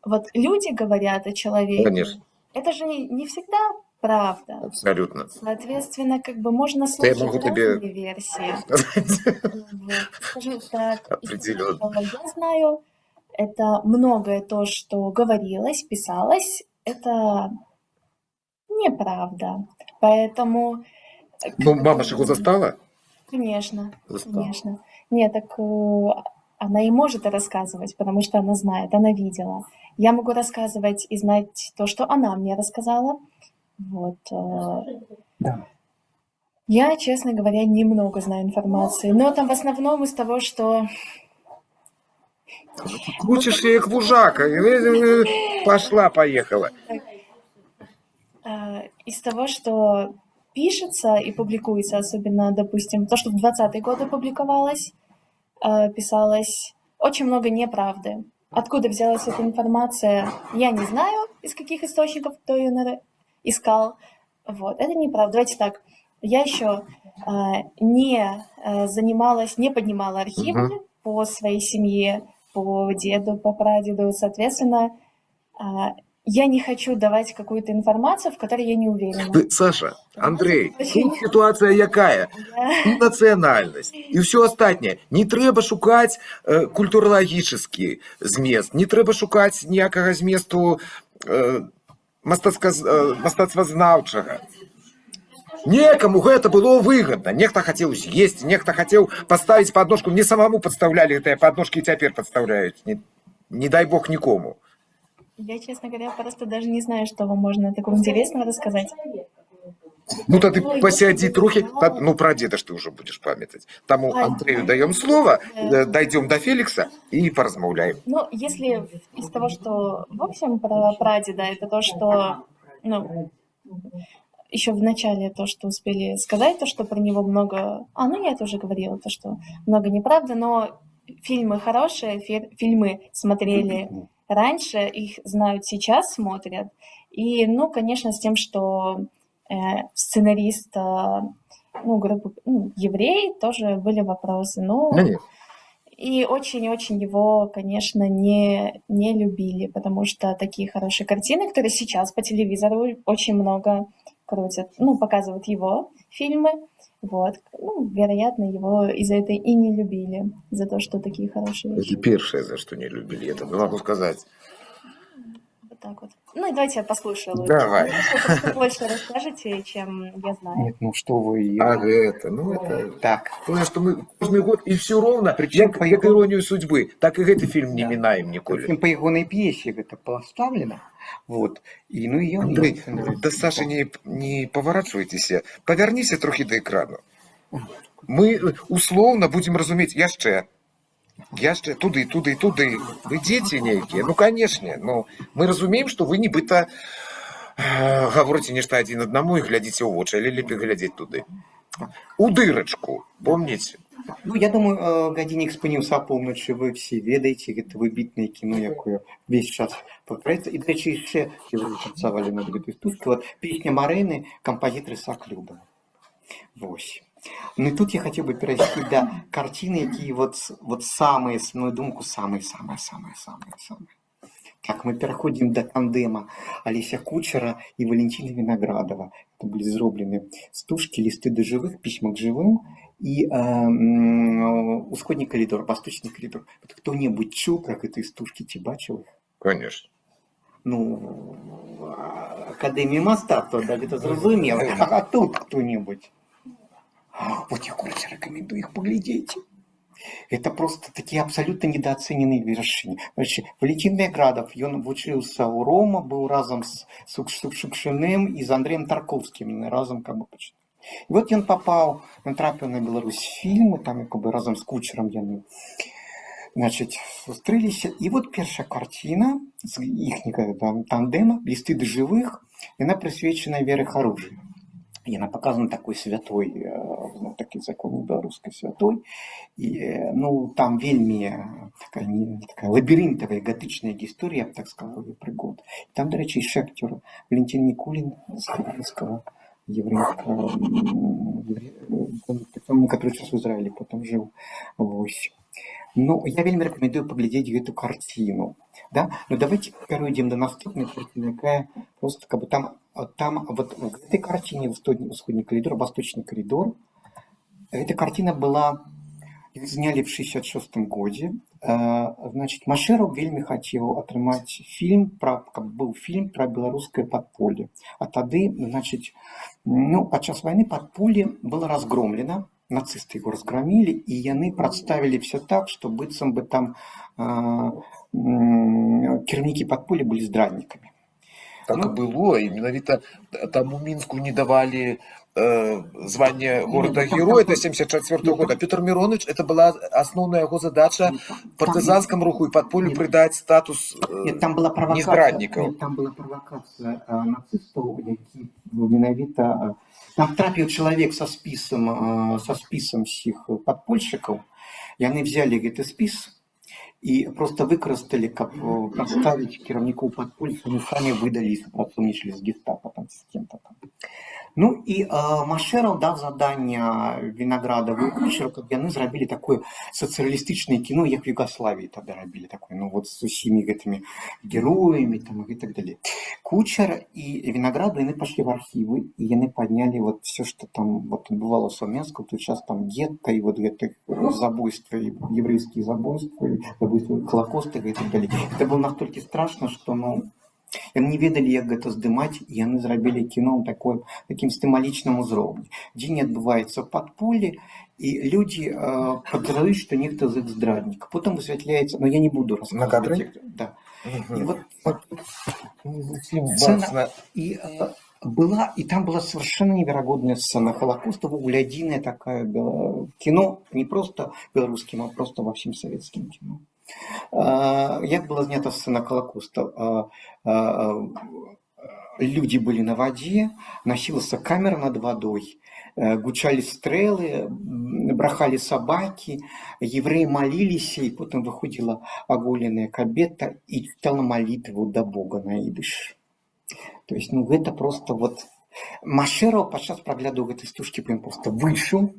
вот люди говорят о человеке.
Конечно.
Это же не всегда правда.
Абсолютно.
Соответственно, как бы можно слушать
могу
разные
тебе
версии. Скажем так,
Определенно.
я знаю, это многое то, что говорилось, писалось, это неправда. Поэтому...
Ну, мама ж его застала?
Конечно,
Застала.
конечно. Нет, так она и может рассказывать, потому что она знает, она видела. Я могу рассказывать и знать то, что она мне рассказала. Вот.
Да.
Я, честно говоря, немного знаю информации, но там в основном из того, что...
Крутишь я их в ужака. Пошла-поехала.
Из того, что пишется и публикуется, особенно, допустим, то, что в 20-е годы публиковалось, писалось, очень много неправды. Откуда взялась эта информация, я не знаю, из каких источников кто ее искал. Вот, это неправда. Давайте так, я еще не занималась, не поднимала архивы по своей семье, по деду, по прадеду, соответственно, я не хочу давать какую-то информацию, в которой я не уверена.
Саша, Андрей, тут ситуация якая? І нацыянальнасць, і ўсё астатняе. Не трэба шукаць культуралагічны змест, не трэба шукаць ніякага зместу мастацтвазнаўчага. Некому гэта было выгодна. Нехта хацеў з'есці, нехта хацеў паставіць падножку. Мне самому падстаўлялі гэтыя падножкі і цяпер падстаўляюць. Не дай бог нікому.
Я, честно говоря, просто даже не знаю, что вам можно такого интересного рассказать.
Ну тады пасядзі трохі, ну пра дзеда ж ты ўжо будзеш памятаць. Таму Андрею даём слова, дойдем до Феликса и поразмаўляем.
Ну, если из того, что, в общем, про прадеда, это то, что, ну, еще в начале то, что успели сказать, то, что про него много... ну, я это уже говорила, то, что много неправды, но фильмы хорошие, фильмы смотрели раньше, их знают сейчас, смотрят. И, ну, конечно, с тем, что сценарист, ну, группы еврей, тоже были вопросы. Ну, и очень-очень его, конечно, не любили, потому что такие хорошие картины, которые сейчас по телевизору очень много крутят, ну, показывают его фильмы, вот, ну, вероятно, его из-за этого и не любили, за то, что такие хорошие вещи.
Это первое, за что не любили, это могу сказать.
Вот так вот. Ну, и давайте я послушаю лучше.
Давай.
Вы больше расскажете, чем я знаю.
Нет, ну что вы...
это...
Так.
Потому что мы каждый год, и все ровно, як иронию судьбы, так и этот фильм не минаем николи.
Причем по ягоной пьесе это поставлено. Вот. И, ну, я...
Андрей, да, Саша, не поворачивайтесь, повернись трохи до экрана. Мы условно будем разуметь, яшчэ туды. Вы дети некие, ну, конечно, но мы разумеем, что вы нібыта говорите нешта один одному и глядите ў вочы, але лепей глядзець туды. У дырачку, помните?
Ну, я думаю, гадзіннік спыніўся апоўначы, вы все ведаеце, гэта выбітнае кіно, якое весь час папраецца. І, да рэчы, яшчэ, вы працавалі над гэтай стужкай, вот песня Марыны, кампазітар Ісаак Любава. Вось. Ну и тут я хотел бы перейти до картины, какие вот самые, с мою думку, самые. Как мы переходим до тандема Олеся Кучера и Валентина Виноградова. Это были сделаны стужки, листы до живых, письма к живым и усходний коридор, восточный коридор. Вот кто-нибудь чул про этой стужки, ці бачив их?
Конечно.
Ну, Академия мастарства, да, это зрозумело. А тут кто-нибудь? Вот я очень рекомендую их поглядеть. Это просто такие абсолютно недооцененные вершины. Валентин Виноградов, он учился у Рома, был разом с Шукшиным и с Андреем Тарковским, разом как бы почти. И вот он трапил на Беларусь фильмы, там как бы разом с Кучером яны, значит, сустрэліся. И вот первая картина с их тандема «Листы до живых», она присвячена Вере Харужи. И она показана такой святой, ну, такой законной белорусской святой. И, ну, там вельми такая лабиринтовая, готичная история, я б так сказал, пригод. И там, до речі, ще актер Валентин Никулин з Харківського еврейского, который сейчас в Израиле потом жил. Вось. Ну, я вельми рекомендую поглядеть эту картину. Да? Но давайте перейдем до наступной картины, какая просто как бы там вот в этой картине «Усходний коридор», «Восточный коридор», эта картина была, сняли в 1966 году. Значит, Машеров вельми хотел атрымаць фильм, был фильм про белорусское подполье. А тады, значит, ну, подчас войны подполье было разгромлено, нацисты его разгромили, и яны представили все так, что быццам бы там кіраўнікі подполья были здрадниками.
Так и было, и менавіта там у Минску не давали звание города-героя до 1974 года. Петр Миронович, это была основная его задача партизанскому руху и подполью придать статус нездрадников.
Нет, там была провокация нацистов, які менавіта там трапил человек со списом всех подпольщиков, и они взяли этот спис и просто выкористали, как поставить кіраўнікоў подполья, они сами выдали, сотрудничали с гестапо там, с кем-то там. Ну и Машеров дал задание Виноградову и Кучеру, как яны зрабілі такое социалистичное кино, як в Югославии тогда робили, такое, ну вот с усими этими героями там, и так далее. Кучер и Виноградов, они пошли в архивы, и яны подняли вот все, что там вот бывало в Смоленске, то сейчас там гетто, и вот это забойства, и еврейские забойства, Холокосты и так далее. Это было настолько страшно, что, ну, Яны не ведалі, як гэта здымаць, і яны зрабілі кіно на такім стымалічным узроўні. Дзень адбываецца падполье, і людзі падазраюць, што нехта з іх здраднік. Потым высвятляецца, но я не буду
На кадры?
расказваць. Да.
Мгм.
І вот
Зусім
сцена,
бачна.
и там была совершенно невероятная сцена Холокоста, глядиная такая, кино не просто белорусским, а просто во всем советским кино. Як была знята сцена Холокоста? Люди были на воде, носилась камера над водой, гучали стрелы, брахали собаки, евреи молились, и потом выходила оголенная кабета и читала молитву до Бога на идыш. То есть, ну, это просто вот... Машеров падчас прагляду гэтай стужкі прям просто выйшаў.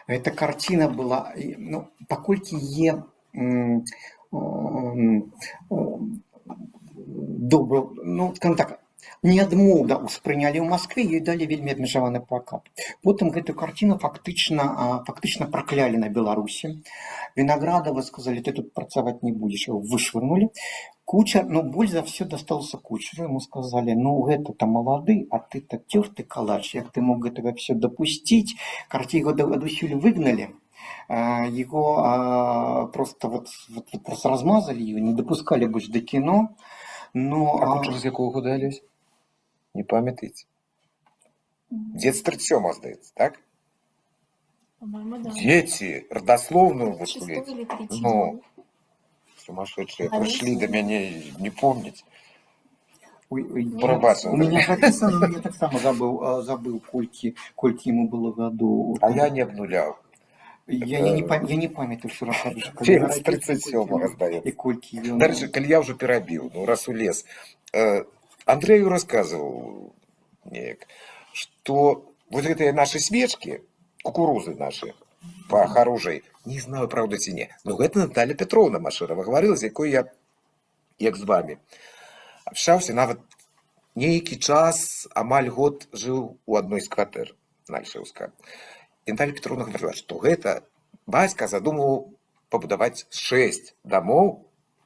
Эта картина была, ну, паколькі добра, ну, скажем так, неадмоўна ўспрынялі ў Маскве, ёй далі вельмі абмежаваны пракат. Потым гэтую карціну фактычна праклялі на Беларусі. Виноградова сказали, ты тут працаваць не будешь, его вышвырнули. Кучер, ну, больш за все достался Кучеру, ему сказали, ну, это-то молодый, а ты-то тёртый калач, як ты мог этого все допустить? Его адусюль выгнали, его просто вот просто размазали, его не допускали больше до кино. Но,
А Кучер з якого года Олесь? Не памятаеце? Дзед з 37, здаецца, так?
По-моему, да.
Дети, родословную вот
6
блядь.
или 3.
Ну, сумасшедшие пришли до меня не помнить.
ой,
Пробачте.
у меня записано, но я так само забыл, кольки ему было году.
А я не обнулял.
Я не памятаю, що рассказываешь.
Фільм з 37-го, здаецца.
И кольки ён...
Дальше, коли я уже перебил, ну раз улез. Андрею рассказывал, что вот эти наши свечки, кукурузы наши, похорожей, не знаю, правда ці не, но это Наталья Петровна Машерова говорила, з якой я, як з вами, общался, нават нейкі час, амаль год жил у одной из кватэр Нальшевска. И Наталья Петровна говорила, что гэта бацька задумаў пабудаваць 6 домов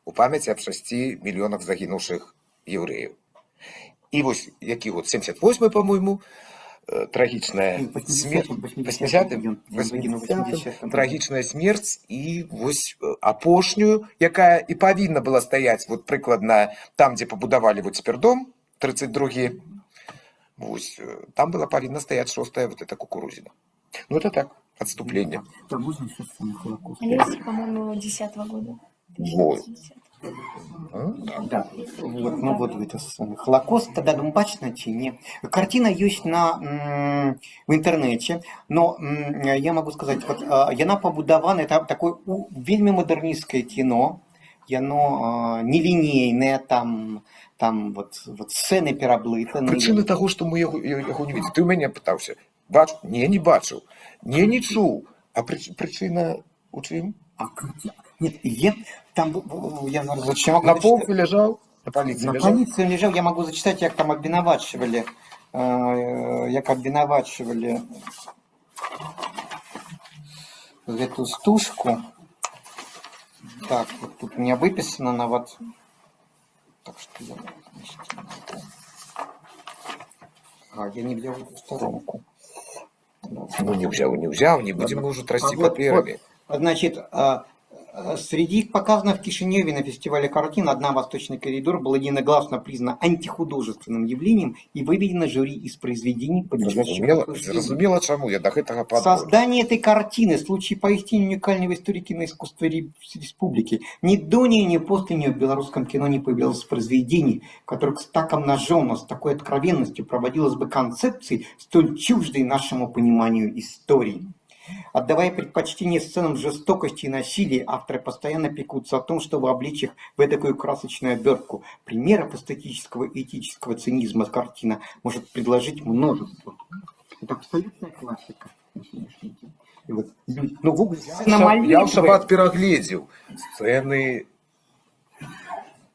у памяти об 6 миллионах загинувших евреев. И вот, який год, 78-й, по-моему, трагічная смерть, 80-м, трагічная смерть, і вось апошнюю, якая і павінна была стаяць вот прыкладна там, дзе пабудавалі вот цяпер дом, 32-й, вось, там была павінна стаяць 6-я вот эта кукурузина. Ну это так, отступление.
Олесь, по-моему, 10-го года.
Вот.
Да, вот, ну вот гэта сцена Холокост, тогда думаю, бачна ці не. Картина есть в интернете, но я могу сказать, вот, яна пабудавана, это такое вельмі модернистское кино, яно нелинейное, там вот сцены пераблытаны.
Причина того, что мы яго не видим. Ты у меня пытался. Бачу? Не бачу. Не чуў. А причина у чым?
Нет, я зачем
На полке лежал? На полиции
на
лежал?
полиции лежал, я могу зачитать, як там обвинувачивали эту стужку. Так, вот тут у меня выписано на вот... Так что я... я не взял эту сторонку.
Ну не взял, не будем мы уже трясти паперами.
Значит, среди показанных в Кишиневе на фестивале картин «Одна восточный коридор» была единогласно признана антихудожественным явлением и выведена жюри из произведений, подлежащих обсуждению.
Зразумела, чаму я до гэтага падаю.
Создание этой картины – случай поистине уникального истории киноискусства республики. Ни до нее, ни после нее в белорусском кино не появлялось произведений, в которых с таким ножом, с такой откровенностью проводилась бы концепции, столь чуждой нашему пониманию истории. Отдавая предпочтение сценам жестокости и насилия, авторы постоянно пекутся о том, чтобы облечь их в такую красочную обертку. Примеров эстетического и этического цинизма картина может предложить множество. Это абсолютная классика на сегодняшний день. И вот,
Я в шаббат перагледзеў сцены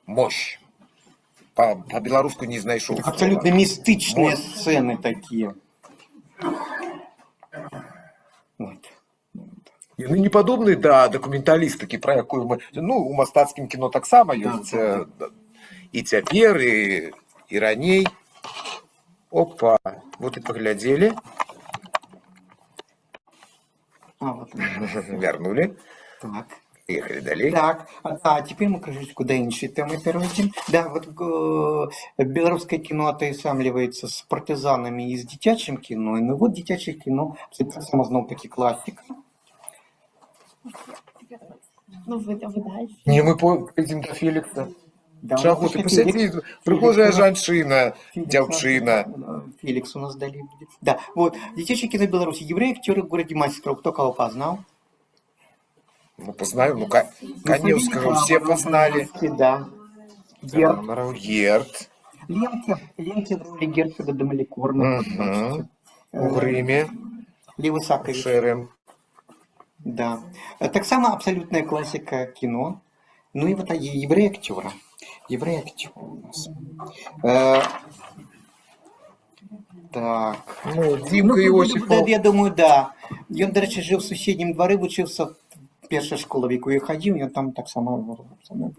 мощь. По-беларуску не знайшоў.
Абсолютно мистичные сцены такие. Вот.
Яны не падобны да дакументалістыкі, пра якую мы, ну, у мастацкім кіно таксама ёсць І цяпер, і раней. Опа, вот и поглядели.
Вот.
Вернули.
Так.
Ехали далее.
Так, теперь мы крышечку до іншей темы перейдем. Да, вот белорусское кино отосамливается с партизанами и с детячим кино. Ну вот детячее кино, это само знал таки классика.
Ну, вы дальше.
Не, мы поедем до Феликса.
Да,
Чаго ты посиди, прихожая жанчына, дзяўчына.
Феликс у нас далее будет. Да, вот, детячее кино Беларуси. Евреи, актеры в городе Мастеров. Кто кого познал?
Ну, познаю, ну, Каневского все познали.
Да. Герд.
Герд.
Ленки в роли герцога Домаликорна.
У Грыме.
Лев Исакович.
Шерем.
Да. Так само абсолютная классика кино. Ну и вот еврей-актера. Еврей-актер у нас. Так.
Ну, Димка Иосифов.
Я думаю, да. Ён, до речі, жив в сусіднім дворі, вчився в першій школі, в яку я ходив, він там так само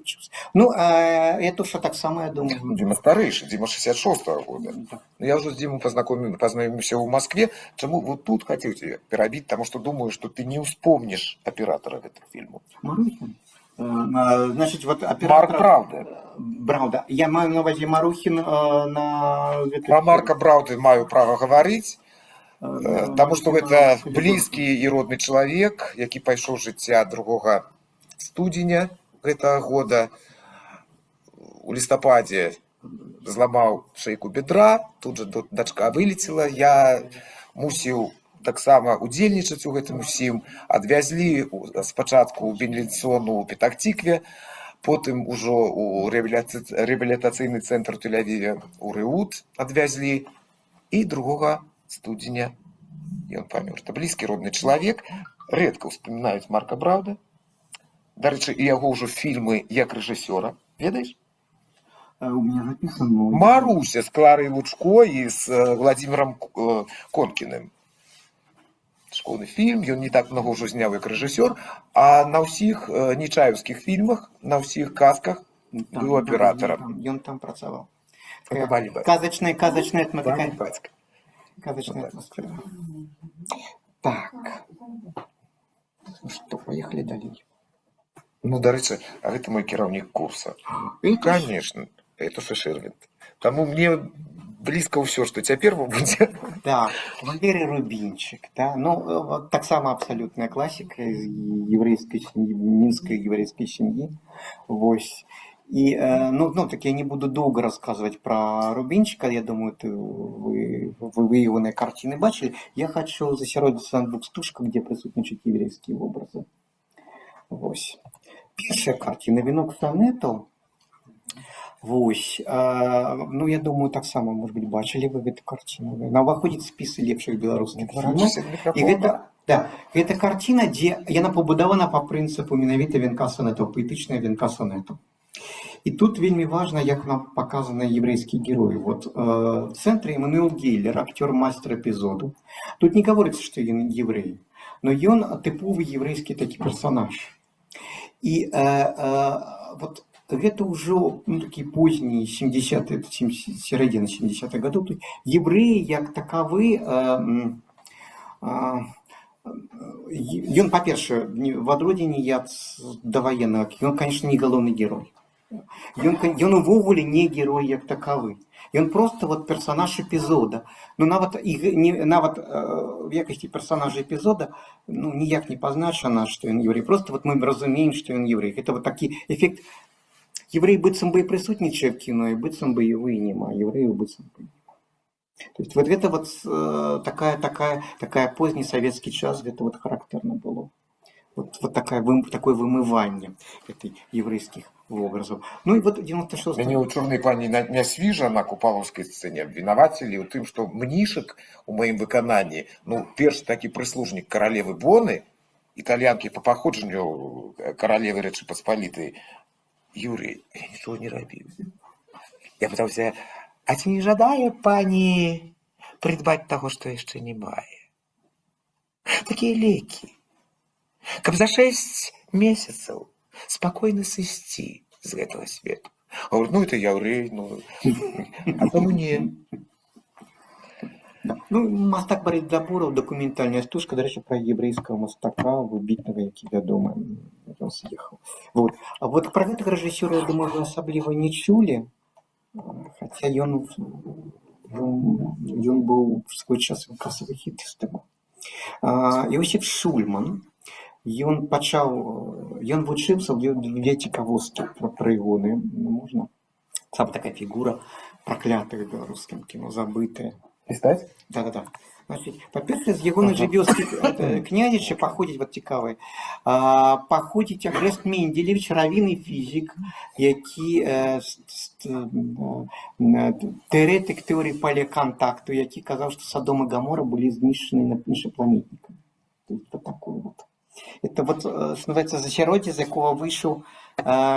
вчився. Ну, это что так само, я думаю.
Дима старейший, Дима 66-го года.
Да.
Я уже с Димой познакомился в Москве. Чему вот тут хотел тебя перебить, потому что думаю, что ты не вспомнишь оператора этого фильма.
Марухин. Значит, вот оператор...
Марк Брауда.
Брауда. Я маю на увазі Марухин на...
Про Марка Брауды маю право говорить, потому что это близкий и родный человек, які пайшоў з жыцця 2 студзеня гэтага года. У лістападзе зламаў шейку бедра, тут же дачка вылетела. Я мусіў таксама удзельнічаць у гэтым усім. Адвязлі спачатку ў бенедикцыйную Петахтикве, потым ужо у рэабілітацыйны цэнтр у Тель-Авіве у Рэут адвязлі, і 2 студзеня ён памёр. Это блізкі родны чалавек. Рэдка ўспамінаюць Марка Браўда. Дарэчы, і яго ўжо фільмы як рэжысёра. Ведаеш?
У меня записано...
Маруся з Кларай Лучко і з Владимиром Конкіным. Школьны фільм, ён не так много ўжо зняў як рэжысёр, а на ўсіх нечаеўскіх фільмах, на ўсіх казках быў аператарам.
Ён там працаваў.
Казачная
атмосфера.
атмосфера.
Казачная атмосфера. Так. Ну что, поехали далее.
Ну, дарэчы, а гэта мой кіраўнік курса. Конечно, это Шервинт. Таму мне близко ўсё, што цяпер будзе.
Да, Валерий Рубинчик, да, ну, вот так само абсолютная классика из еврейской семьи, минской еврейской семьи, вось. И, ну, так я не буду долго рассказывать про Рубинчика, я думаю, вы его на картины бачили. Я хочу засяродзіцца на 2 стужках, где присутнічаць еврейские образы. Вось. Первая картина «Венок сонетов». Вось. Ну, я думаю, так само, может быть, бачили вы эту картину. Она выходит в списы лепших белорусских фильмов. И гэта картина, где яна побудована по принципу менавіта венка сонетов, поэтичная венка сонетов. И тут вельми важно, як нам показаны еврейские герои. Вот в центре Эммануэл Гейлер, актер, мастер эпизоду. Тут не говорится, что он еврей, но он типовый еврейский таки персонаж. И вот это уже такие поздние 70-е, середина 70-х годов. Евреи, як таковы, ён, па-першае, в адродзіне як даваеннага, ён, конечно, не галоўны герой. Ён увогуле не герой як таковы. Ён просто вот персонаж эпизода. Ну, нават в якасці персонажа эпизода, ну, ніяк не позначана, что ён еврей. Просто вот мы разумеем, что ён еврей. Это вот такі эффект. Еврей быццам бы и присутнічае в кино, и быццам бы его и нема. Еврею быццам бы. То есть вот это вот такая поздний советский час, это вот характерно было. Вот такое вымывание этой еврейских образов. Ну и вот 96
Мяне ў чорнай пані Нясвіжа на купалаўскай сцэне абвінавацілі ў тым, што мнішак у маім выкананні, ну, першы такі прыслужнік каралевы Боны, італьянкі па паходжанню каралевы Рэчы Паспалітай, Юрий, я нічого не рабіў. Я пытаўся, а ці не жадае пані прыдбаць таго, што яшчэ не мае? Такія лекі. Каб за 6 месяцаў спакойна сысці з гэтага свету. Говорит, ну это яўрэй, ну, а то мне.
Да. Ну, мастак Барыс Дзябураў, дакументальная стужка, дарэчы, пра еврейскага мастака выбітнага, які вядомы, ён з'ехаў. Вот. А вот пра гэтага рэжысёра, я думаю, вы асабліва не чулі, хаця ён быў в свой час касавы хітыстам. Іосиф Шульман, ён вучыўся, две цікавосткі пра ягоны, можна? Сам такая фігура праклятая в беларускім кіно, забытая.
Пісаць?
Да. Значит, по-перше, з ягоных же вёскі князіча паходзіць, вот цікавы, паходзіць Агрэст Мендзелевіч, равін і фізік, які тэарэтык тэорыі палеакантакту, які казаў, што Садом і Гамора былі знішчаны іншапланетнікамі. Вот такой вот. Это вот, что называется, засяроддзе, з якога выйшаў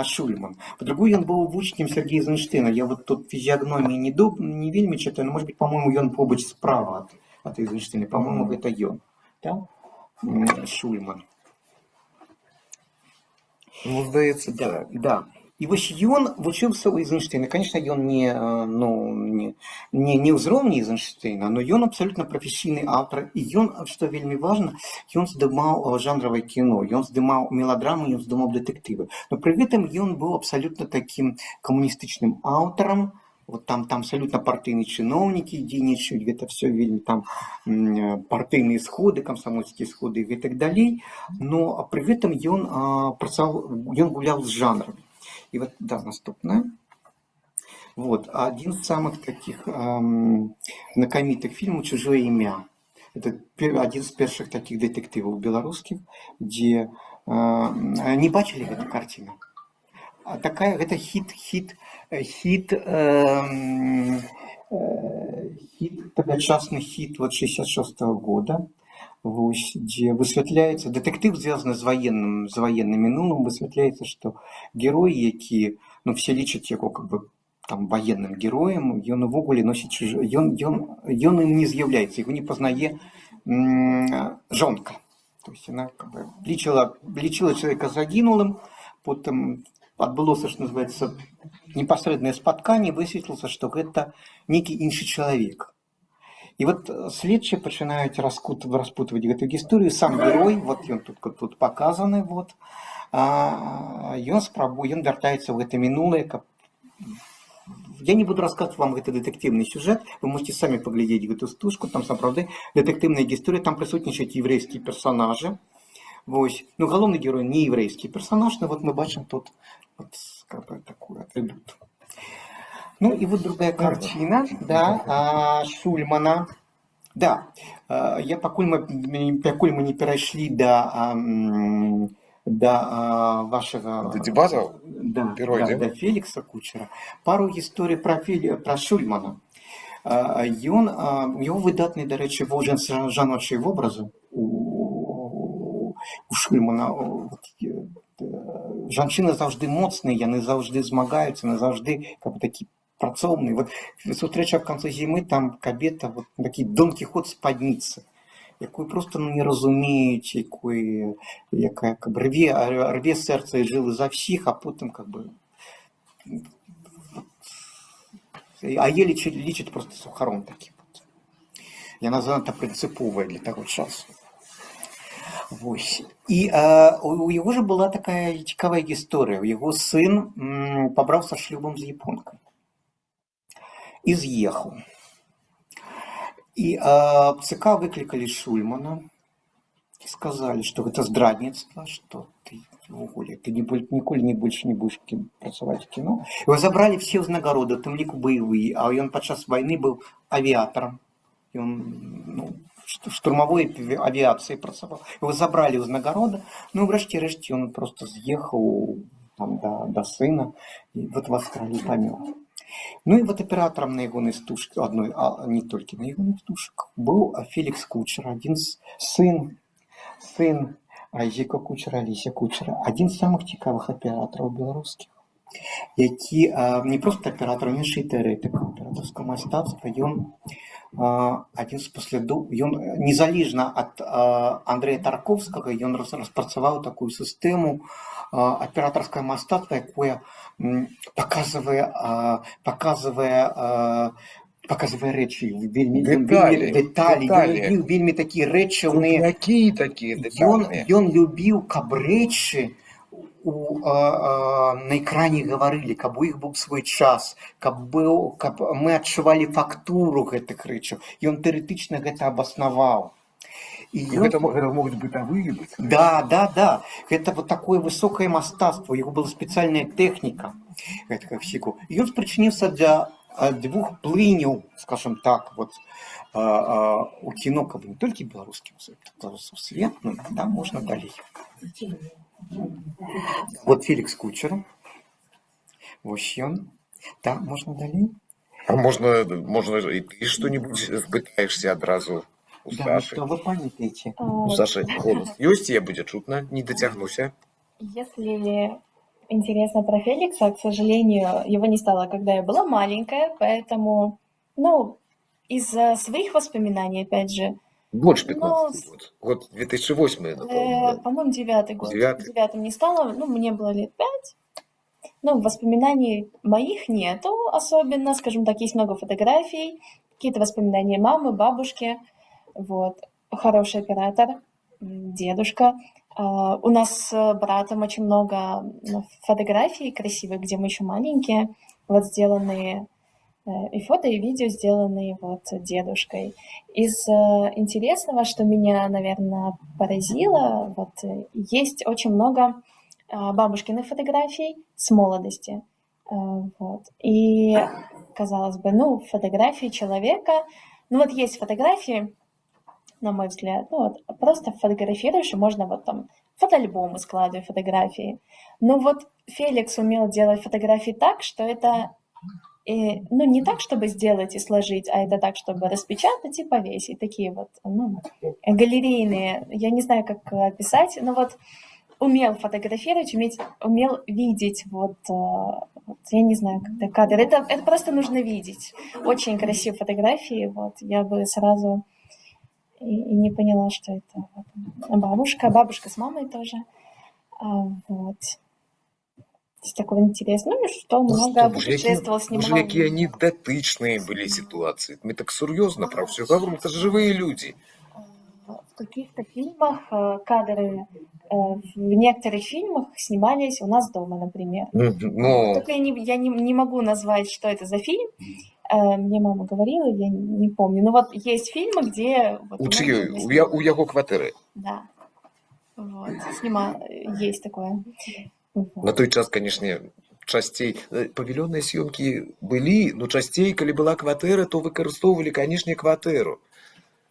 Шульман. По-другому, он был вучнем Сергея Эйзенштейна. Я вот тут физиогномии не вельми читаю, но, может быть, по-моему, он побач справа от Эйзенштейна. По-моему, это он. Да? Шульман.
Ну, здаецца,
Да. І вось ён вучыўся ў Эйзенштейна. Конечно, ён не ўзроўні Эйзенштейна, но ён абсолютно прафесійны аўтар. І ён, што вельмі важна, ён здымаў жанравае кіно, ён здымаў меладрамы, ён здымаў дэтэктывы. Но пры гэтым ён быў абсолютно такім камуністычным аўтарам. Вот там абсолютно партыйныя чыноўнікі дзейнічаюць, гэта все вельмі там партыйныя сходы, камсамольскія сходы і гэтак далей. Но пры гэтым ён гуляў з жанрамі. И вот, да, наступное. Вот, один из самых таких знакомитых фильмов «Чужое имя». Это один из первых таких детективов белорусских, где не бачили эту картину. А такая, это хит, тогочасный хит вот 66-го года. Вось, где высвятляецца дэтэктыў звязаны з военным мінулым, высвятляецца, што герой, які, ну, все лічаць яго как бы там военным героем, ён увогуле носіць ён ім не з'яўляецца, яго не пазнае жонка. То есть она как бы лічила человека загінулым, потым адбылося, што называецца, непасрэднае спатканне, высветлілася, што гэта нейкі іншы чалавек. И вот следчие начинают распутывать эту историю. Сам герой, вот он тут показаны, вот, он вертается в это минулое. Я не буду рассказывать вам этот детективный сюжет, вы можете сами поглядеть в эту стужку, там, правда, детективная история, там присутствуют еврейские персонажи. Вот. Ну, главный герой не еврейский персонаж, но вот мы бачим тут вот, как бы, такой атрибут. Ну и вот другая картина, да, Шульмана. Да, я пакуль мы не перайшлі до вашего...
До дебатов?
Да, до Феликса Кучера. Пару гісторый про Шульмана. Его выдатны, дарэчы, жаночыя вобразы у Шульмана. Жанчыны заўжды моцныя, яны заўжды змагаюцца, яны заўжды как бы такі працоўны. Вот сустрэча в конце зимы, там кабета, вот такі Дон Кіхот спадніцы, якую просто не разумеюць, якая как бы рве сэрца і жылы за всіх, а потым как бы лічыць просто сухаром таким. Яна занадта прынцыповая для таго часу. Вось. І у яго же была такая цікавая гісторыя. Яго сын пабраўся шлюбам з японкай і з'ехаў. І ЦК выклікалі Шульмана і сказалі, што гэта здрадніцтва, што ты ніколі больш не будзеш працаваць у кіно. Его забралі все ўзнагароды, у тым ліку баявыя, а ён падчас вайны быў авіятарам. Ён штурмавой авіяцыі працаваў. Его забралі ўзнагароды, ну ўрэшце рэшце ён просто з'ехаў там да сына і вот в Австраліі памёр. Ну и вот оператором на ягонай стужке, одной, а не только на ягоных стужках, был Феликс Кучер, один сын Айзека Кучера, Аліся Кучера, один з самых цікавых аператораў беларускіх, які не просто аператор, він ще й теоретик аператорського мистецтва. Ён адзін з паслядоў ён незалежна ад Андрэя Тарковскага ён распрацаваў такую сістэму аператарскае мастацтва, якое показывае рэчы вельмі дэталі. Ён любіў вельмі такія рэчыўныя.
Крупнякі такія дэтальныя.
Ён любіў, каб рэчы на экране гаварылі, каб у іх быў свой час, каб мы адчувалі фактуру гэтых рэчаў. Ён тэарэтычна гэта абаснаваў.
Гэта могуць бытавыя быць.
Да. Гэта вот такое высокае мастацтва, у яго была спецыяльная тэхніка гэтага всего. Ён спрычыніўся для двух плыняў, скажем так, вот у кіно, каб не толькі беларускім, сусветным, да, можна далей. Вот Фелікс Кучер. Вось ён. Да, можна далей.
А можна і ты што-небудзь спытаешся адразу у
Да,
Сашы.
что вы памятаеце?
У Саши голос ёсць, я будзе чутно, не дацягнуся.
Если интересно про Феликса, к сожалению, его не стало, когда я была маленькая, поэтому, из-за своих воспоминаний, опять же,
Больш 15 год. Год 2008, напэўна.
по-моему, 9-й год.
Девятый.
9-м не стало, мне было лет 5. Воспоминаний моих нету особенно, скажем так, есть много фотографий, какие-то воспоминания мамы, бабушки, вот, хороший оператор, дедушка. У нас с братом очень много фотографий красивых, где мы еще маленькие, вот сделанные и фото, и видео, сделанные вот дедушкой. Из интересного, что меня, наверное, поразило, вот есть очень много бабушкиных фотографий с молодости. Вот. И, казалось бы, фотографии человека, есть фотографии, на мой взгляд, просто фотографируешь, и можно вот там фотоальбомы складывать, фотографии. Но вот Феликс умел делать фотографии так, что это, не так, чтобы сделать и сложить, а это так, чтобы распечатать и повесить. Такие вот, галерейные, я не знаю, как описать, но вот умел фотографировать, умел видеть я не знаю, как кадр. Это просто нужно видеть. Очень красивые фотографии, я бы сразу и не поняла, что это бабушка с мамой тоже. Вот. Такое интересное. Что много путешествовал, снимал.
Якія они датычныя былі ситуации. Мы так сур'ёзна про все говорим, это же живые люди.
В каких-то фильмах кадры в некоторых фильмах снимались у нас дома, например. Только я не могу назвать, что это за фильм. Мне мама говорила, я не помню. Но вот есть фильмы, где...
У яго кватэры.
Да. Вот. Есть такое.
На той час, конечно, часцей павілённыя съёмкі былі, но часцей, калі была кватэра, то выкарыстоўвалі, канешне, кватэру.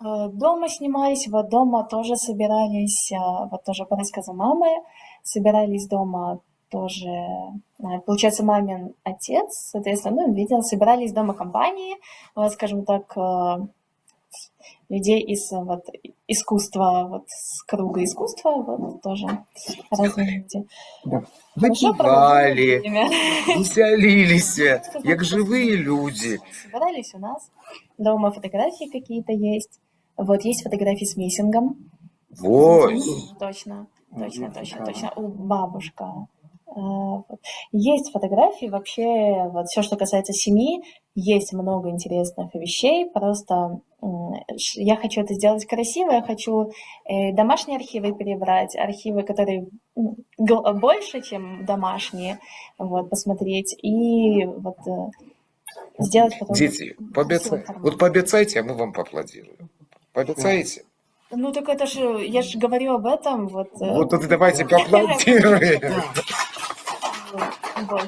Дома снимались, дома тоже собирались, тоже по рассказу мамы, собирались дома тоже, получается, мамин отец, соответственно, видел, собирались дома компании, скажем так, людей из искусства, с круга искусства, тоже разные люди.
Выпивали, веселились, как живые люди.
Собирались у нас, дома фотографии какие-то есть. Есть фотографии с Мессингом. Точно. Бабушка. Есть фотографии вообще, все, что касается семьи, есть много интересных вещей, просто я хочу это сделать красиво, я хочу домашние архивы перебрать, архивы, которые больше, чем домашние, посмотреть и сделать потом...
Дети, пообещайте, а мы вам поаплодируем. Пообещаете?
Так это же, я же говорю об этом,
Вот давайте поаплодируем.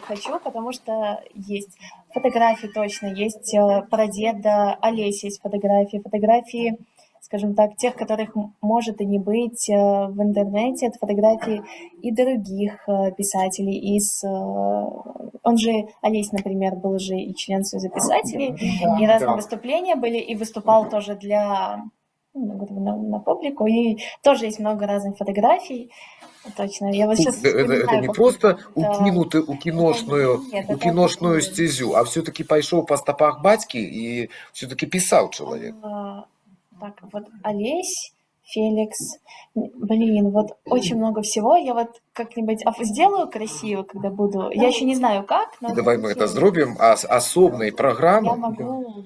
Хочу, потому что есть фотографии точно, есть про деда Олеся, есть фотографии, скажем так, тех, которых может и не быть в интернете, это фотографии и других писателей, он же, Олесь, например, был же и член Союза писателей, и разные выступления были, и выступал тоже для говорю, на публику. И тоже есть много разных фотографий. Точно. Я вот сейчас
Это не просто укинуты у
Нет, это
кіношную
определенно.
стезю, а все-таки пошел по стопах батьки и все-таки писал человек.
Так, вот Олесь, Феликс, блин, вот очень много всего. Я вот как-нибудь сделаю красиво, когда буду. Я еще не знаю как, но
Давай мы это зробим особной
я
программой,
могу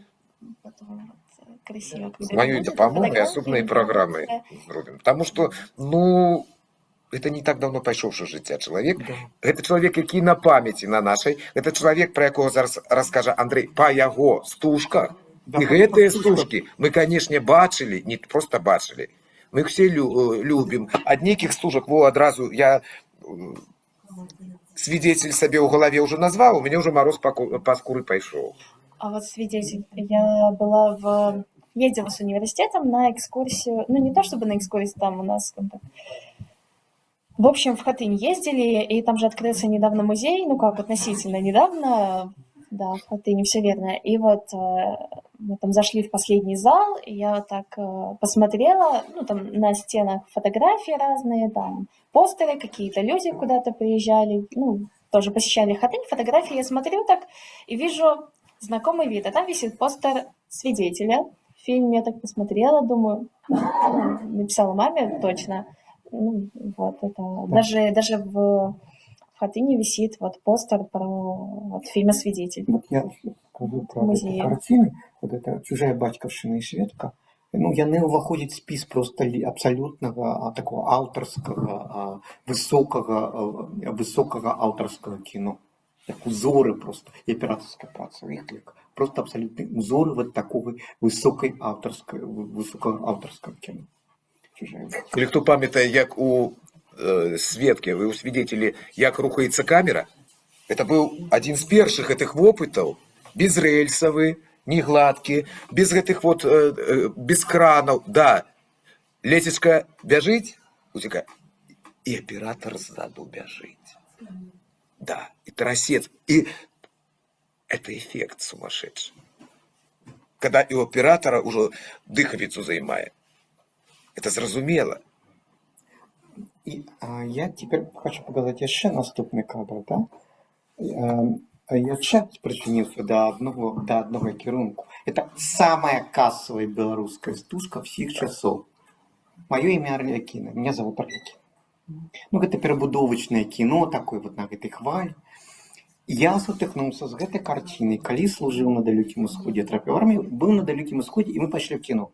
потом вот красиво.
с
когда
моей
это будет,
допомогой
фотографии,
особной программой зробим. Потому что, ну, это не так давно пайшоўшы жыцця чалавек. Гэта чалавек, які на памяці на нашай. Гэта чалавек, пра якога зараз раскажа Андрэй, па яго стужках. І гэтыя стужкі мы, канешне, бачылі, не просто бачылі. Мы их все любім. Ад нейкіх стужак, адразу я свидетель сабе ў галаве ўжо назваў, у мяне ўжо мароз па скуры пайшоў.
А вот свидетель. Я была ездила с университетом на экскурсию. Ну, не то чтобы на экскурсию, там у нас в общем, в Хатынь ездили, и там же открылся недавно музей, ну как, относительно недавно, да, в Хатыне, все верно. И вот мы там зашли в последний зал, и я вот так посмотрела, ну там на стенах фотографии разные, там постеры, какие-то люди куда-то приезжали, ну, тоже посещали Хатынь, фотографии я смотрю так и вижу знакомый вид, а там висит постер свидетеля. Фильм я так посмотрела, думаю, написала маме точно. Ну, вот это. Даже в Хатыне висит вот постер про вот, фильма «Свидетель».
Вот я скажу про
Музея.
эти картины. Вот это «Чужая батьківщина» и «Шведка». Ну, яны ўваходзяць спіс просто абсалютнага такого аўтарскага, высокага аўтарскага кіно. Як узоры просто, і аператорская праца, выклік. Просто абсолютные узоры вот такого высокого аўтарскага кіно.
Или кто памятае, як у сведкі, вы у свидетелі, як рухаецца камера, это быў адзін з першых гэтых вопытаў, безрэльсавы, не гладкі, без гэтых вот, без кранаў, да, лесечка бяжыць, уцекае, и оператор сзаду бяжыць. Да, и трасец, и это эффект сумасшедший. Когда и у оператора уже дыхавіцу займае. Это зразумела.
И я теперь хочу показать еще наступный кадр, да? Я сейчас причинился до одного кірунку. Это самая кассовая белорусская стужка всех часов. Мое имя Арлекіна, меня зовут Арлекін. Ну, это перабудовачнае кино, такое вот на этой хвале. Я сутыкнулся с этой картиной, калі служил на Далеком Исходе, трапил в армию, был на Далеком Исходе, и мы пошли в кино.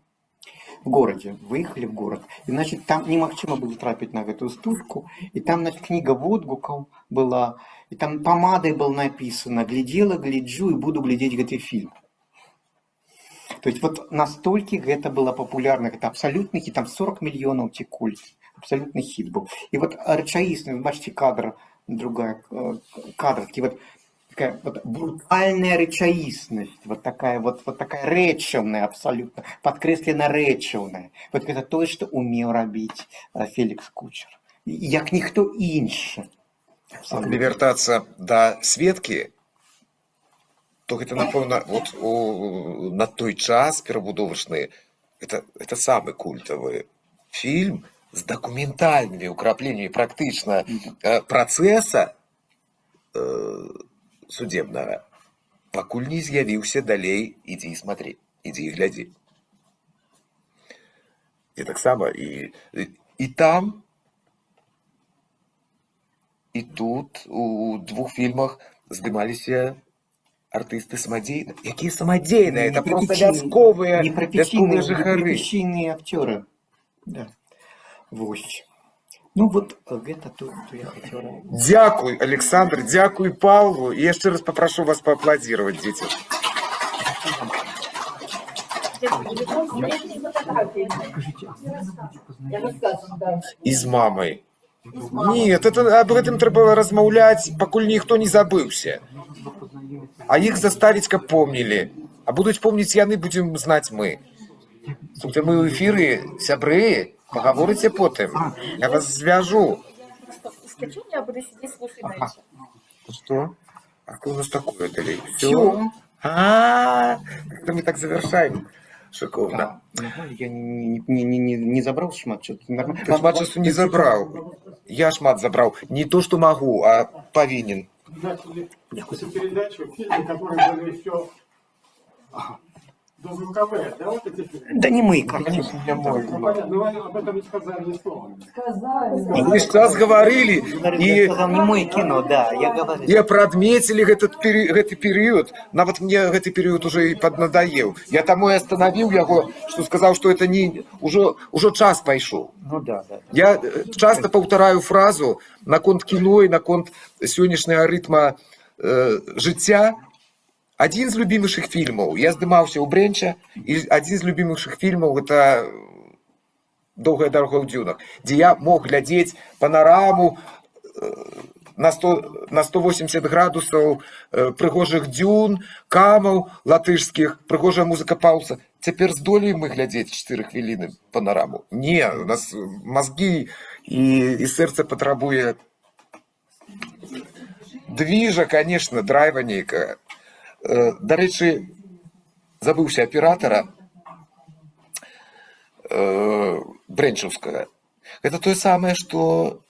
В городе, выехали в город. И, значит, там немагчыма было трапить на эту стужку. И там, значит, книга водгуков была. И там помадой было написано «Глядела, гляджу и буду глядеть этот фильм». То есть вот настолько это было популярно. Это абсолютный хит. Там 40 миллионов текуль. Абсолютный хит был. И вот речаистный, бачите, другая кадр. Такие вот такая вот брутальная речаистность, вот такая речевная абсолютно, подкреслена речевная. Вот это то, что умел робить Феликс Кучер. Як ніхто іншы.
Калі вяртацца да сведкі, то гэта, напэўна, вот на той час перабудовачны, это самы культавы фильм з дакументальнымі ўкрапленнямі практычна працэса судебнага, пакуль не з'явіўся далей «Ідзі і смотри», «Ідзі і глядзі». І таксама і там, і тут у двух фільмах здымаліся артысты самадзейныя. Якія самадзейныя? Это просто вясковыя жыхары.
Непрафесійныя акцёры. Да. Вось. Ну вот гэта то, что я хотел.
Дякуй, Александр, дякуй, Павлу. И еще раз попрошу вас поаплодировать, дети. И с мамой. Нет, об этом треба размаўляць, пакуль ніхто не забыўся. А их заставить, каб помнили. А будуць помніць яны, будем знать мы. Слухайте, мы ў эфіры, сябры. Поговорите потом. Я вас свяжу.
Скачу, я буду сидеть слушать дальше.
Что? А что у нас такое далее? Все. Это мы так завершаем. шиковна.
Я не забрал шмат, что-то нормально.
Ты шмат часу не забрал. Я шмат забрал. Не то, что могу, а повинен.
Начали передачу, фильмы, которые были еще дозвуковые, да, вот эти фильмы?
Да не мы, конечно.
Ну, понятно, но вы об этом не сказали ни слова.
Мы сейчас говорили
Я
и
сказал, не мы кино, да, я говорю.
и прадмецілі гэты перыяд. Нават мне гэты перыяд уже і паднадоеў. Я таму і остановіў яго, што сказаў, што это не ўжо час пайшоў.
Ну да, да.
Я часто паўтараю фразу наконт кіно і наконт сённяшняга рытма жыцця. Адзін з любімейшых фільмаў, я здымаўся ў Брэнча, і адзін з любімейшых фільмаў гэта «Доўгая дарога ў дзюнах», дзе я мог глядзець панараму на 180 градусаў прыгожых дзюн, камаў латышскіх, прыгожая музыка паўса. Цяпер здолеем мы глядзець 4 хвіліны панараму? Не, у нас мазгі і сэрца патрабуе движа, конечно, драйва нейкага. Дарэчы, забыўся аператара брэнчаўскага. Гэта тое самае, што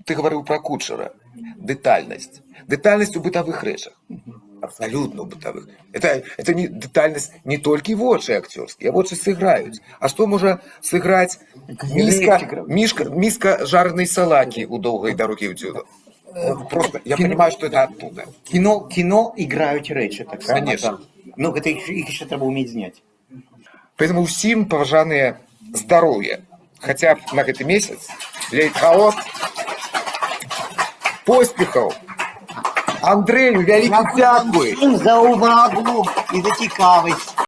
ты гаварыў пра Кучара. Дэтальнасць. Дэтальнасць у бытавых рэчах. Абсалютна ў бытавых. Это не дэтальнасць не толькі вочы акцёрскія, вочы сыграюць. А што можа сыграць міска жаранай салакі ў доўгай дарогі ў дзюнах? Просто я понимаю, что это оттуда.
Кіно играют речи, так само.
Конечно.
Да. Ну, гэта их еще треба уметь знять.
Поэтому всем паважаныя здароўя. Хотя б на гэты месяц. Лейтхаот. Поспехаў. Андрэю, вялікі дзякуй.
Всім за увагу і за цікавість.